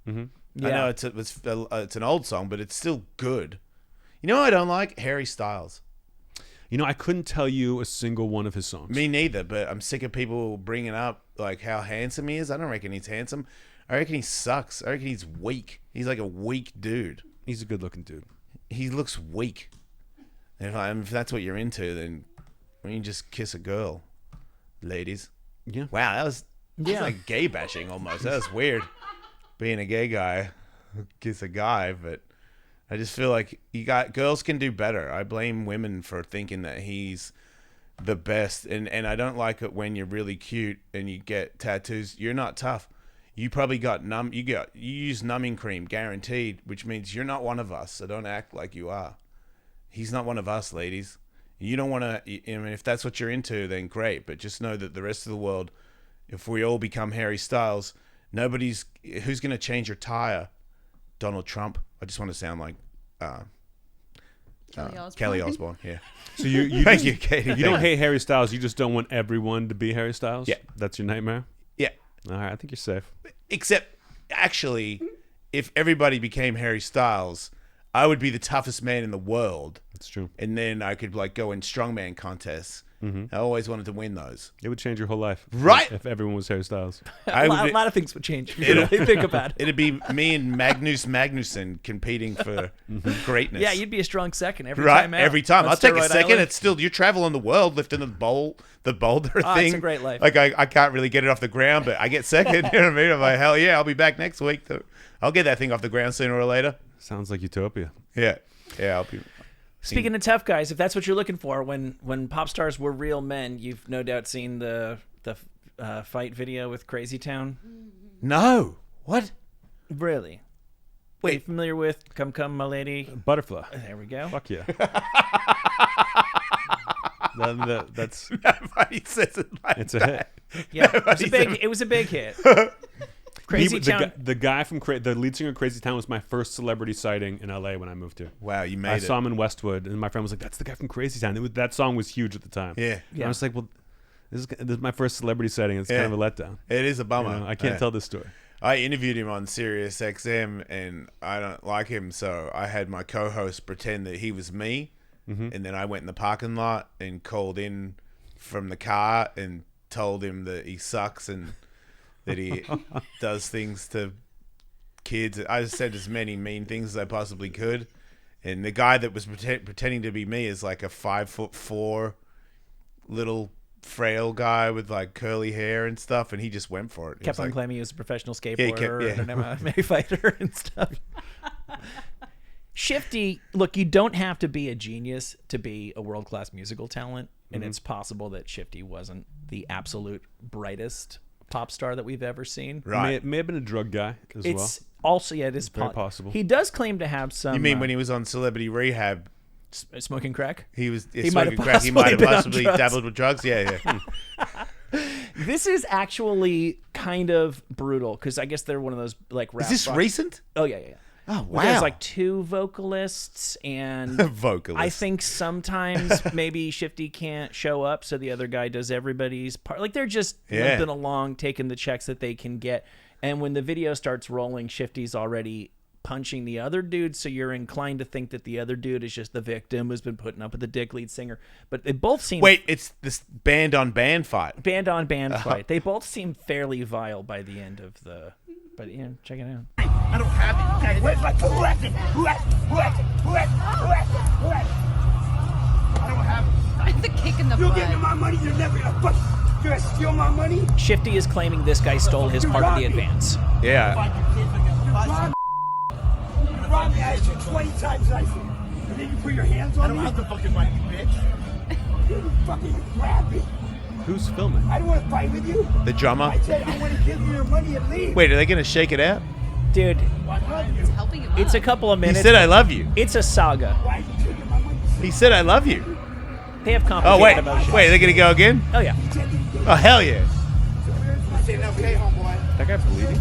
I know it's an old song, but it's still good. You know what I don't like? Harry Styles. You know, I couldn't tell you a single one of his songs. Me neither, but I'm sick of people bringing up like how handsome he is. I don't reckon he's handsome. I reckon he sucks. I reckon he's weak. He's like a weak dude. He's a good-looking dude. He looks weak. And if that's what you're into, then why don't you just kiss a girl, ladies? Yeah. Wow, that was like gay bashing almost. That was weird. Being a gay guy who kiss a guy, but I just feel like girls can do better. I blame women for thinking that he's the best, and I don't like it when you're really cute and you get tattoos. You're not tough. You probably got you use numbing cream, guaranteed, which means you're not one of us. So don't act like you are. he's not one of us, ladies. You don't want to. I mean, if that's what you're into, then great. But just know that the rest of the world, if we all become Harry Styles, who's going to change your tire? Donald Trump. I just want to sound like Kelly Osbourne. Yeah. So you Thank just- you, Katie. You don't hate Harry Styles. You just don't want everyone to be Harry Styles. Yeah. That's your nightmare. Yeah. All right, I think you're safe. Except, actually, if everybody became Harry Styles, I would be the toughest man in the world. That's true. And then I could like go in strongman contests. I always wanted to win those. It would change your whole life, Right? If everyone was Harry Styles. A lot of things would change if you really think about it. It'd be me and Magnus Magnuson competing for greatness. Yeah, you'd be a strong second every right time out. every time. On I'll take a Steroid second. Island. It's still you're traveling the world lifting the boulder Oh, thing. it's a great life. Like I can't really get it off the ground, but I get second. You know what I mean? I'm like, hell yeah, I'll be back next week. I'll get that thing off the ground sooner or later. Sounds like utopia. Yeah, I'll be. Speaking of tough guys, if that's what you're looking for, when pop stars were real men, you've no doubt seen the fight video with Crazy Town. No, what? Really? Wait, familiar with Come Come My Lady? Butterfly. There we go. Fuck yeah. That's Nobody says it like it's a that. hit. Yeah, it was a big hit. Crazy Town. The guy from the lead singer of Crazy Town was my first celebrity sighting in LA when I moved here. Wow, you made I it. saw him in Westwood, and my friend was like, "That's the guy from Crazy Town." That song was huge at the time. Yeah. And I was like, "Well, this is my first celebrity sighting. It's kind of a letdown. It is a bummer. You know, I can't tell this story." I interviewed him on Sirius XM, and I don't like him, so I had my co-host pretend that he was me, and then I went in the parking lot and called in from the car and told him that he sucks and that he does things to kids. I just said as many mean things as I possibly could, and the guy that was pretending to be me is like a 5'4" little frail guy with like curly hair and stuff, and he just went for it. He Kept was on like, claiming he was a professional he skateboarder kept- and an MMA fighter and stuff. Shifty, look, you don't have to be a genius to be a world-class musical talent, and it's possible that Shifty wasn't the absolute brightest pop star that we've ever seen. Right. May have been a drug guy as well. It's also, yeah, it is very possible. He does claim to have some. You mean when he was on Celebrity Rehab, smoking crack? he was He smoking might have crack? He might have possibly been on possibly drugs. dabbled with drugs. Yeah. This is actually kind of brutal because I guess they're one of those like rap. Is this rock- recent? Oh yeah. Oh Where There's like two vocalists, and Vocalist. I think sometimes maybe Shifty can't show up, so the other guy does everybody's part. Like they're just limping along, taking the checks that they can get. And when the video starts rolling, Shifty's already punching the other dude, so you're inclined to think that the other dude is just the victim who's been putting up with the dick lead singer. But they both seem Wait, it's this band on band fight. band on band fight. They both seem fairly vile by the end of the. But yeah, check it out. I don't have it. Okay, where's my collection? I don't have it. The kick in the You give me butt. my money, you're never gonna fuck. You're gonna steal my money? Shifty is claiming this guy stole his part of the advance. Yeah. You robbed me. I asked you 20 times nicely. And then you put your hands on me? I don't have the fucking money, bitch. You fucking grab me. Who's filming? I don't want to fight with you. The drummer. I said I want to give you your money and leave. Wait, are they going to shake it out? Dude, It's helping him it's a up. couple of He minutes. said, I love you. It's a saga. Why are you taking my money? He said, I love you. They have Oh, complicated wait. emotions. Wait, are they going to go again? Oh, yeah. Oh, hell yeah. I said, okay, homeboy. That guy bleeding?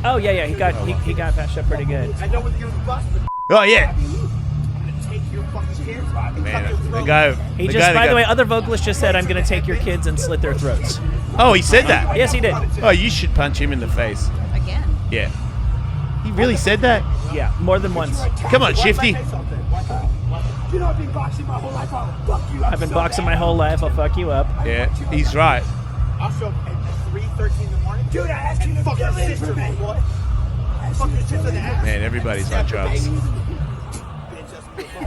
Oh, yeah. He got patched up pretty good. I know what you're gonna bust, but Oh, yeah. I'm gonna take your fucking kids. Man, the guy. He the just, guy that by the got- way, other vocalists just said, I'm going to take your kids and slit their throats. Oh, he said that? Yes, he did. Oh, you should punch him in the face. Again. Yeah. He really said that? Yeah, more than once. Come on, Shifty. You know I've been boxing my whole life. I'll fuck you up. I've been so boxing bad. my whole life. I'll fuck you up. Yeah, he's right. I'll show up at 3:13 in the morning. Dude, I asked you to fuck your sister, man. What? Fuck your sister in the ass. Man, everybody's on drugs. I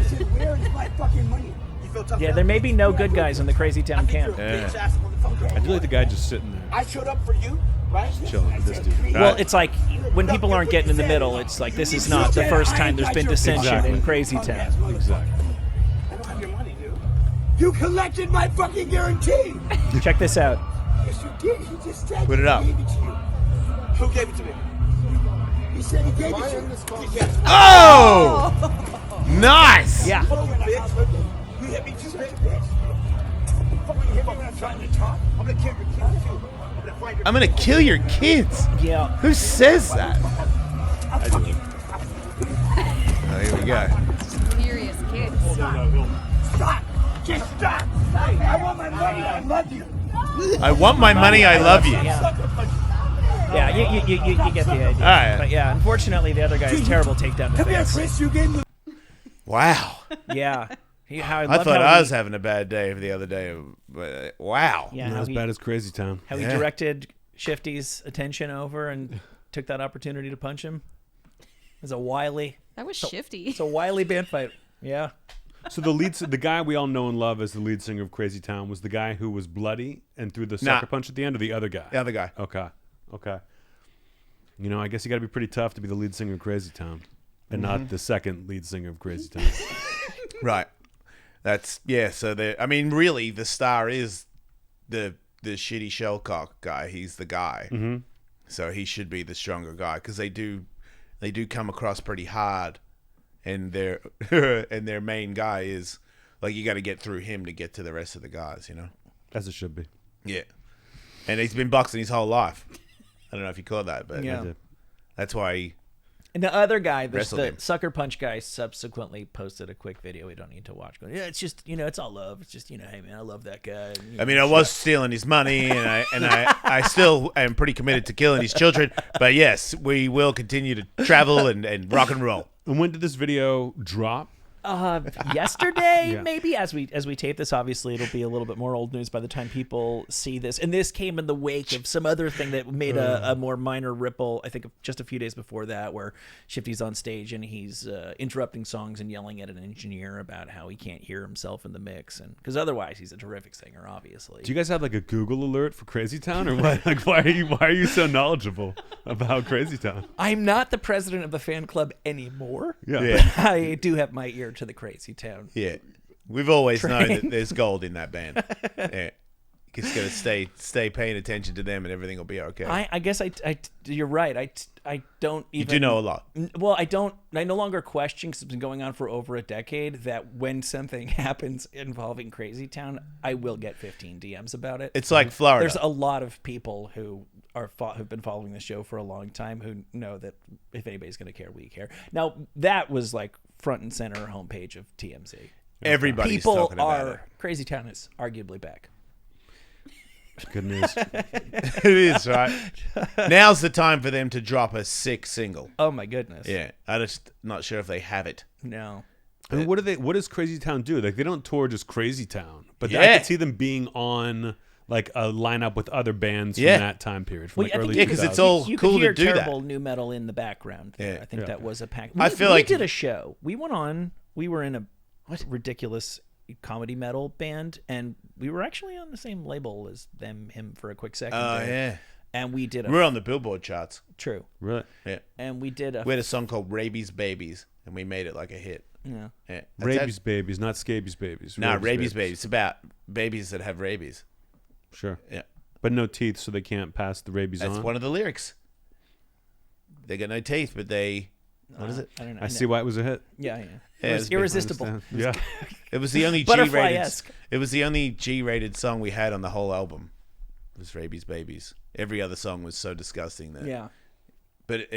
said, where is my fucking money? You feel tough Yeah, now? there may be no good guys in the Crazy Town camp. Yeah. Bitch ass motherfucker. I do like the guy just sitting there. I showed up for you, right? chilling with this dude. Well, it's like when people aren't getting in the middle, it's like this is not the first time there's been dissension Exactly. in Crazy Town. Exactly. I don't have your money, dude. You collected my fucking guarantee. Check this out. Yes, you did. He just said Put it up. he gave it to you. Who gave it to me? He said he gave it to you. Oh! Nice. Yeah. You hit me too, bitch. Fucking hit me when I'm trying to talk. I'm gonna kill your kids too. I'm gonna find your I'm gonna kill your kids. Yeah. Who says that? I'll fucking Oh, here we go. Furious kids. stop. Just stop. I want my money. I love you. I want my money. I love you. Yeah, you get the idea. right. But yeah, unfortunately, the other guy is terrible takedown Come here, defense. Chris. You gave me. Wow. Yeah. I I thought I was having a bad day the other day. But wow. Yeah, Not how as he, bad as Crazy Town. how he Yeah. directed Shifty's attention over and took that opportunity to punch him. It was a wily Shifty. It's a wily band fight. Yeah. So the guy we all know and love as the lead singer of Crazy Town was the guy who was bloody and threw the sucker punch at the end, or the other guy? The other guy. Okay. You know, I guess you got to be pretty tough to be the lead singer of Crazy Town, and not the second lead singer of Crazy Town. Right. That's So I mean, really, the star is the shitty shellcock guy. He's the guy. Mm-hmm. So he should be the stronger guy because they do come across pretty hard, and their main guy is like you got to get through him to get to the rest of the guys. You know. As it should be. Yeah. And he's been boxing his whole life. I don't know if you caught that, but Yeah. that's why he. And the other guy, Wrestled the him. sucker punch guy, subsequently posted a quick video we don't need to watch. Going, yeah, it's just it's all love. It's just hey man, I love that guy. And, I mean, I was stealing his money, and I still am pretty committed to killing his children. But yes, we will continue to travel and rock and roll. And when did this video drop? yesterday Yeah. maybe as we tape this. Obviously it'll be a little bit more old news by the time people see this, and this came in the wake of some other thing that made a more minor ripple. I think just a few days before that, where Shifty's on stage and he's interrupting songs and yelling at an engineer about how he can't hear himself in the mix, and because otherwise he's a terrific singer, obviously. Do you guys have like a Google alert for Crazy Town, or what? Like, why are you so knowledgeable about Crazy Town? I'm not the president of the fan club anymore. Yeah. But I do have my ear to the Crazy Town. Yeah, we've always known that there's gold in that band. Yeah, you just gotta stay paying attention to them, and everything will be okay. I guess you're right. I don't even. you do know a lot. Well, I no longer question, because it's been going on for over a decade, that when something happens involving Crazy Town, I will get 15 DMs about it. It's like Florida. There's a lot of people who who've been following the show for a long time who know that if anybody's going to care, we care. Now, that was like front and center homepage of TMZ. Everybody's People talking about it. Crazy Town is arguably back. Good news. It is, right? Now's the time for them to drop a sick single. Oh my goodness. Yeah, I'm just not sure if they have it. No. I mean, what does Crazy Town do? Like, they don't tour just Crazy Town, but I Yeah. could see them being on like a lineup with other bands Yeah. from that time period, from Well, like I think early Yeah, 'cause 2000s. it's all You cool could hear to do that. terrible new metal in the background there. Yeah. I think that was a pack. I feel like- we did a show. We went on. We were in a ridiculous comedy metal band, and we were actually on the same label as him for a quick second. Oh, there. yeah. And we did a We're on the Billboard charts. true. Really? Yeah. And we did a We had a song called Rabies Babies, and we made it like a hit. yeah. Yeah. Rabies babies, not scabies babies. No, rabies babies. It's about babies that have rabies. Sure. Yeah. But no teeth, so they can't pass the rabies That's on. one of the lyrics. They got no teeth, but they... What is it? I don't know. I see why it was a hit. Yeah, yeah. Yeah, It it's was big. irresistible. Yeah. It was the only G-rated... Butterfly-esque. It was the only G-rated song we had on the whole album. It was Rabies Babies. Every other song was so disgusting that... Yeah. But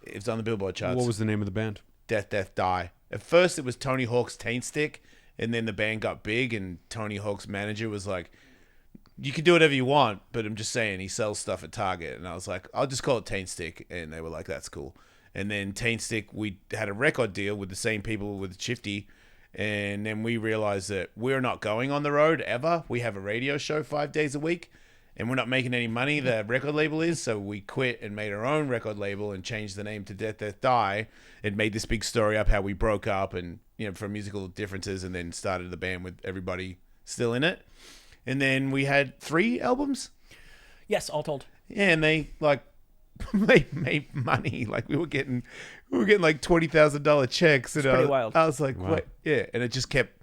it's on the Billboard charts. What was the name of the band? Death, Death, Die. At first, it was Tony Hawk's Taint Stick, and then the band got big, and Tony Hawk's manager was like, "You can do whatever you want, but I'm just saying he sells stuff at Target." And I was like, "I'll just call it Taint Stick," and they were like, "That's cool." And then Taint Stick, we had a record deal with the same people with Shifty, and then we realized that we're not going on the road ever. We have a radio show 5 days a week, and we're not making any money. The record label is, so we quit and made our own record label and changed the name to Death, Death, Die. It made this big story up how we broke up and for musical differences, and then started the band with everybody still in it. And then we had 3 albums. Yes, all told. Yeah, and they like made money. Like we were getting like $20,000 checks. And pretty wild. I was like, what? Yeah, and it just kept.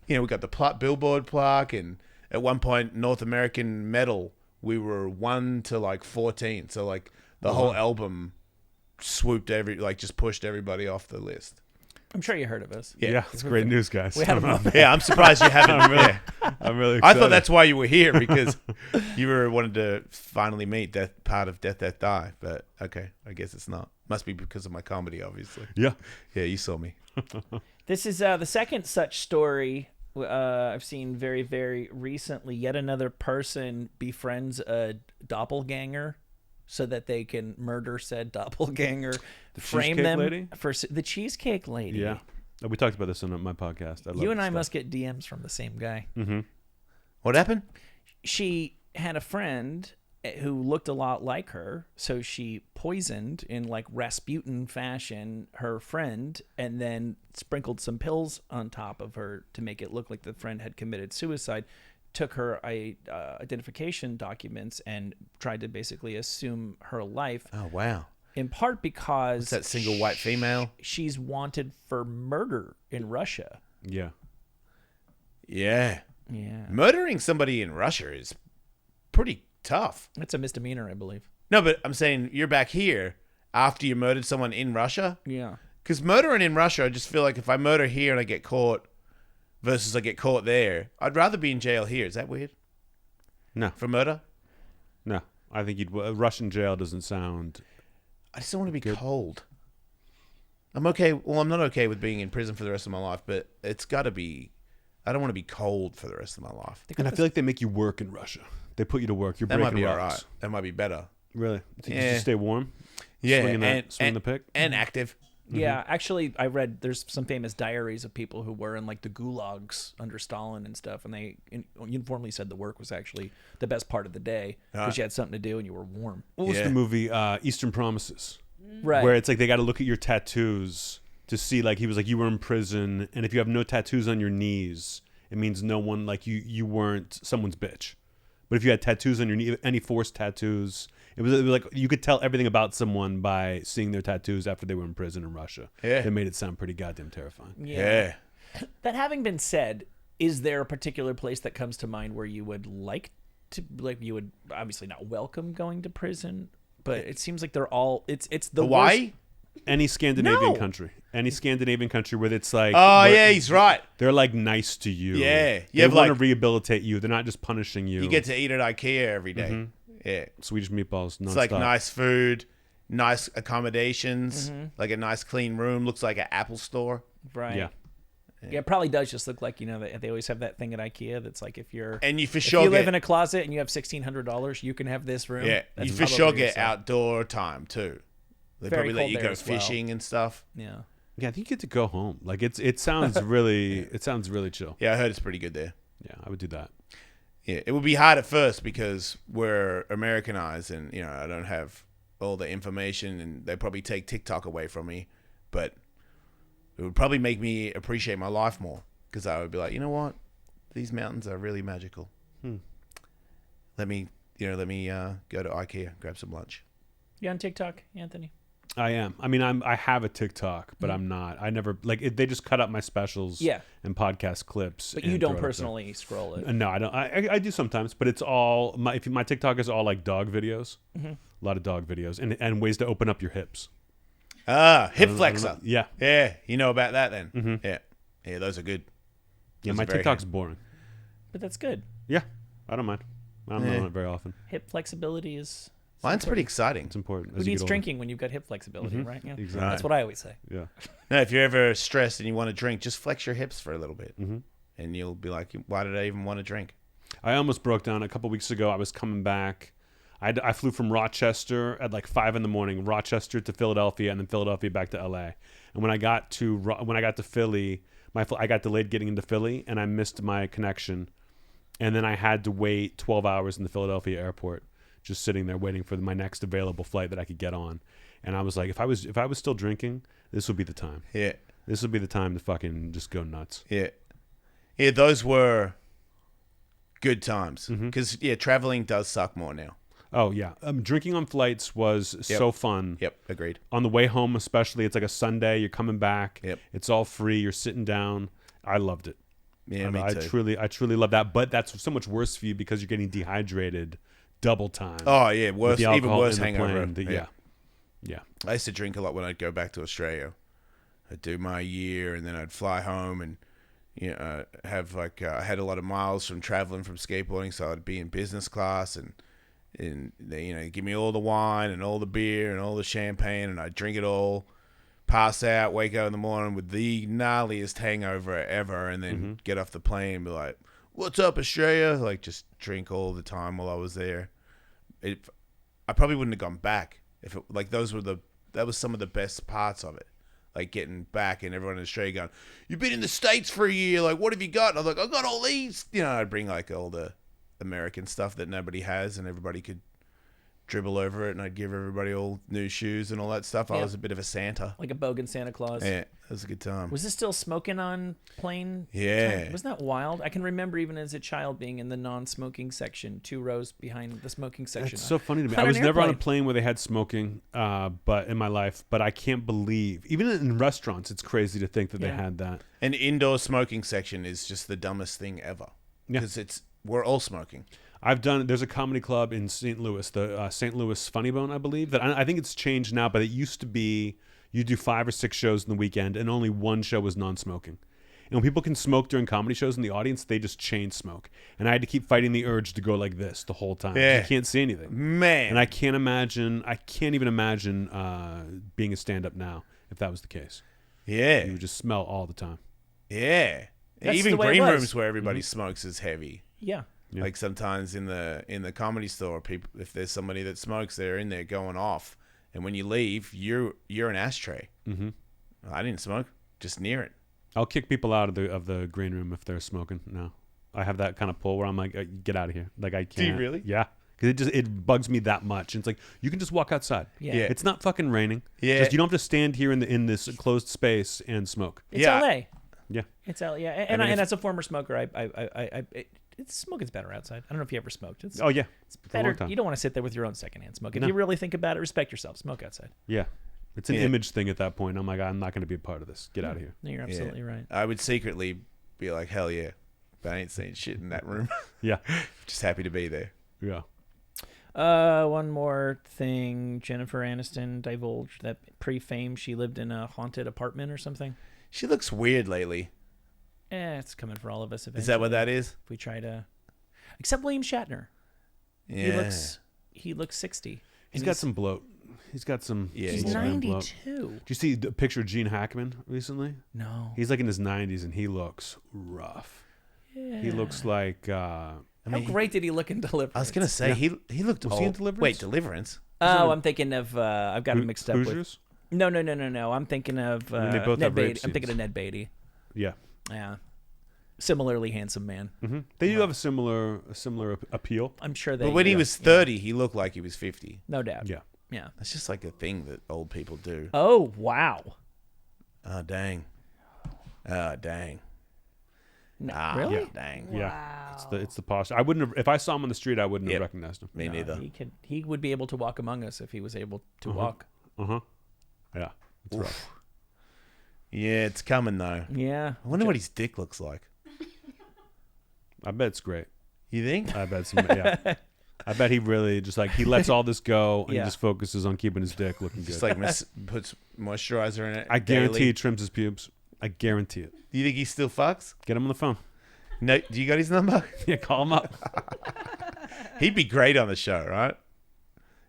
We got the Billboard plaque, and at one point, North American Metal, we were 1 to like 14. So like the whole album swooped just pushed everybody off the list. I'm sure you heard of us. Yeah, it's great news, guys. We had a Yeah, I'm surprised you haven't. I'm really, Yeah. I'm really I excited. thought that's why you were here, because you were wanted to finally meet that part of Death, Death, Die. But okay, I guess it's not. Must be because of my comedy, obviously. Yeah. Yeah, you saw me. This is the second such story I've seen very, very recently. Yet another person befriends a doppelganger so that they can murder said doppelganger, frame Cheesecake them Lady? for the Cheesecake Lady. Yeah. We talked about this on my podcast. I love You and this I stuff. must get DMs from the same guy. What happened? She had a friend who looked a lot like her, so she poisoned in like Rasputin fashion her friend, and then sprinkled some pills on top of her to make it look like the friend had committed suicide. Took her identification documents and tried to basically assume her life. Oh wow! In part because It's that single white female. she's wanted for murder in Russia. Yeah. Yeah, Yeah, murdering somebody in Russia is pretty tough. it's a misdemeanor, I believe. No, but I'm saying you're back here after you murdered someone in Russia. Yeah. Because murdering in Russia, I just feel like if I murder here and I get caught versus I get caught there, I'd rather be in jail here. Is that weird? No. For murder? No. I think Russian jail doesn't sound. I just don't want to be cold. I'm okay. Well, I'm not okay with being in prison for the rest of my life, but it's got to be. I don't want to be cold for the rest of my life. And I feel like they make you work in Russia. They put you to work. You're That breaking might be rocks. all right. That might be better. Really? Think you Yeah. just stay warm? Yeah, Swinging the pick? and active. Yeah, actually, I read there's some famous diaries of people who were in like the gulags under Stalin and stuff, and they uniformly said the work was actually the best part of the day because you had something to do and you were warm. What was Yeah. the movie Eastern Promises? Right. Where it's like they got to look at your tattoos to see, like, he was like, you were in prison, and if you have no tattoos on your knees, it means no one, like, you weren't someone's bitch. But if you had tattoos on your knee, any forced tattoos, it was like you could tell everything about someone by seeing their tattoos after they were in prison in Russia. Yeah. It made it sound pretty goddamn terrifying. Yeah. That having been said, is there a particular place that comes to mind where you would like to, like, you would obviously not welcome going to prison, but it seems like they're all it's the Hawaii? worst. Any Scandinavian No. country. Any Scandinavian country where it's like... Oh, where yeah, he's right. They're like nice to you. Yeah. You They have, want to like- rehabilitate you. They're not just punishing you. You get to eat at IKEA every day. Yeah. Swedish meatballs nonstop. It's like nice food, nice accommodations, like a nice clean room. Looks like an Apple store. Right. Yeah. Yeah, it probably does just look like, you know, they always have that thing at IKEA that's like if you're And you for if sure you live get, in a closet and you have $1,600, you can have this room. yeah, That's you for sure probably get so. outdoor time too. They Very probably let cold you there go as well. fishing and stuff. Yeah. Yeah, I think you get to go home. Like it sounds really it sounds really chill. Yeah, I heard it's pretty good there. Yeah, I would do that. Yeah, it would be hard at first because we're Americanized and, you know, I don't have all the information and they probably take TikTok away from me. But it would probably make me appreciate my life more because I would be like, you know what? These mountains are really magical. Let me go to IKEA, grab some lunch. You on TikTok, Anthony? I am. I mean, I have a TikTok, but I'm not. I never they just cut up my specials Yeah. and podcast clips. But and you throw don't it up there. personally scroll it. No, I don't. I do sometimes, but it's all my TikTok is all like dog videos. A lot of dog videos and ways to open up your hips. Ah, hip I don't flexor. know. Yeah. Yeah, you know about that then. Yeah. Yeah, those are good. Yeah, Those my are very TikTok's boring. But that's good. Yeah, I don't mind. I'm not on it very often. Hip flexibility is Mine's pretty exciting. It's important. who as you needs get older. drinking when you've got hip flexibility, right? Yeah. Exactly. That's what I always say. Yeah. No, if you're ever stressed and you want to drink, just flex your hips for a little bit. And you'll be like, why did I even want to drink? I almost broke down a couple weeks ago. I was coming back. I flew from Rochester at like 5 a.m. Rochester to Philadelphia, and then Philadelphia back to LA. And when I got to Philly, I got delayed getting into Philly, and I missed my connection. And then I had to wait 12 hours in the Philadelphia airport, just sitting there waiting for my next available flight that I could get on. And I was like, if I was still drinking, this would be the time. Yeah. This would be the time to fucking just go nuts. Yeah. Yeah, those were good times. Because, traveling does suck more now. Oh yeah, drinking on flights was so fun. Yep, agreed. On the way home, especially, it's like a Sunday. You're coming back. Yep. It's all free. You're sitting down. I loved it. Yeah, me I too. truly love that. But that's so much worse for you because you're getting dehydrated double time. Oh, yeah, with worse, the even alcohol worse in the hangover. plane. Yeah. I used to drink a lot when I'd go back to Australia. I'd do my year, and then I'd fly home and have like I had a lot of miles from traveling from skateboarding, so I'd be in business class and they give me all the wine and all the beer and all the champagne, and I'd drink it all, pass out, wake up in the morning with the gnarliest hangover ever, and then get off the plane and be like, "What's up, Australia?" Like just drink all the time while I was there. I probably wouldn't have gone back if it, like that was some of the best parts of it. Like getting back and everyone in Australia going, "You've been in the States for a year, like what have you got?" And I was like, "I got all these." I'd bring like all the American stuff that nobody has and everybody could dribble over it, and I'd give everybody all new shoes and all that stuff. I was a bit of a Santa. Like a bogan Santa Claus. Yeah, that was a good time. Was this still smoking on plane? Yeah. Wasn't that wild? I can remember even as a child being in the non-smoking section, 2 rows behind the smoking section. It's so funny to me. On I was an never on a airplane. plane where they had smoking, but in my life. But I can't believe, even in restaurants, it's crazy to think that they had that. An indoor smoking section is just the dumbest thing ever. Yeah. Because we're all smoking. There's a comedy club in St. Louis, the St. Louis Funny Bone, I believe. That I think it's changed now, but it used to be you do 5 or 6 shows in the weekend, and only one show was non-smoking. And when people can smoke during comedy shows in the audience, they just chain smoke. And I had to keep fighting the urge to go like this the whole time. Yeah. You can't see anything. Man. And I can't even imagine being a stand-up now if that was the case. Yeah. You would just smell all the time. Yeah. That's Even the way it green was. rooms where everybody smokes is heavy. Yeah. Yeah. Like sometimes in the comedy store, people, if there's somebody that smokes, they're in there going off, and when you leave, you're an ashtray. Mm-hmm. I didn't smoke, just near it. I'll kick people out of the green room if they're smoking. No, I have that kind of pull where I'm like, get out of here. Like I can't. you really? Yeah, because it bugs me that much. And it's like you can just walk outside. Yeah. Yeah. It's not fucking raining. Yeah. Just, you don't have to stand here in this closed space and smoke. It's Yeah. LA. Yeah. It's LA. Yeah. And, mean, and if- as a former smoker, smoking's better outside. I don't know if you ever smoked. It's Oh yeah. it's For a long better. time. You don't want to sit there with your own secondhand smoke. If No. you really think about it, respect yourself. Smoke outside. Yeah. It's an Yeah. image thing at that point. I'm like, I'm not going to be a part of this. Get out of here. No, you're absolutely right. I would secretly be like, hell yeah, but I ain't saying shit in that room. Yeah. Just happy to be there. Yeah. One more thing. Jennifer Aniston divulged that pre-fame she lived in a haunted apartment or something. She looks weird lately. It's coming for all of us eventually. Is that what that is? If we try to, except William Shatner. Yeah. He looks 60. He's got some bloat. He's got some. Yeah, He's he's bloat. 92. Do you see the picture of Gene Hackman recently? No. He's like in his 90s and he looks rough. Yeah. He looks like How great did he look in Deliverance? I was gonna say he looked Was old. he in Deliverance? Wait, Deliverance? Oh, I'm thinking of. I've got him mixed up with. Hoosiers? No. I'm thinking of I mean, they both Ned have rape Beatty. I'm thinking of scenes. Ned Beatty. Yeah. Yeah. Similarly handsome man. Mm-hmm. They do have a similar appeal. I'm sure they. But when he was 30, he looked like he was 50. No doubt. Yeah. Yeah. That's just like a thing that old people do. Oh wow. Oh dang. Oh dang. No, Ah, really? dang. Yeah. It's the posture. I wouldn't have, if I saw him on the street, I wouldn't Yep. have recognized him. Me neither. He would be able to walk among us if he was able to walk. Uh-huh. Yeah. It's rough. Oof. Yeah, it's coming though. Yeah. I wonder what his dick looks like. I bet it's great. You think? I bet yeah. I bet he really just like he lets all this go and Yeah. he just focuses on keeping his dick looking good. Just like puts moisturizer in it. I guarantee daily. he trims his pubes. I guarantee it. Do you think he still fucks? Get him on the phone. No. Do you got his number? Yeah, call him up. He'd be great on the show, right?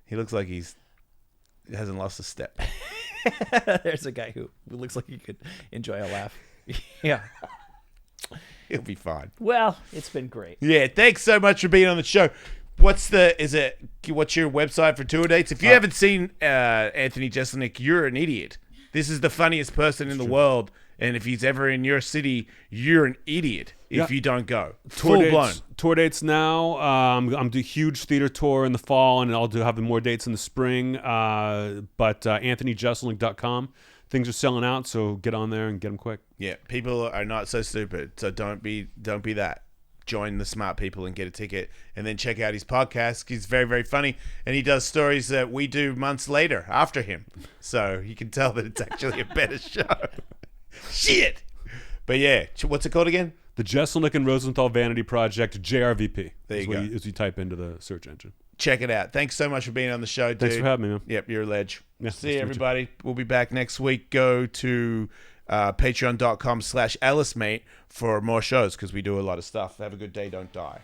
He looks like he hasn't lost a step. There's a guy who looks like he could enjoy a laugh. Yeah. He'll be fine. Well, it's been great. Yeah, thanks so much for being on the show. What's your website for tour dates? If you haven't seen Anthony Jeselnik, you're an idiot. This is the funniest person in the world, and if he's ever in your city, you're an idiot if you don't go. Full blown. Tour dates now. I'm doing a huge theater tour in the fall, and I'll have more dates in the spring. But AnthonyJeselnik.com. Things are selling out, so get on there and get them quick. Yeah, people are not so stupid, so don't be that. Join the smart people and get a ticket, and then check out his podcast. He's very, very funny, and he does stories that we do months later after him. So you can tell that it's actually a better show. Shit. But yeah, what's it called again? The Jeselnik and Rosenthal Vanity Project, JRVP. There you go. As you type into the search engine. Check it out. Thanks so much for being on the show, dude. Thanks for having me, man. Yep, you're a ledge. Yeah, See nice you, to meet you. everybody. We'll be back next week. Go to Patreon.com/EllisMate for more shows because we do a lot of stuff. Have a good day. Don't die.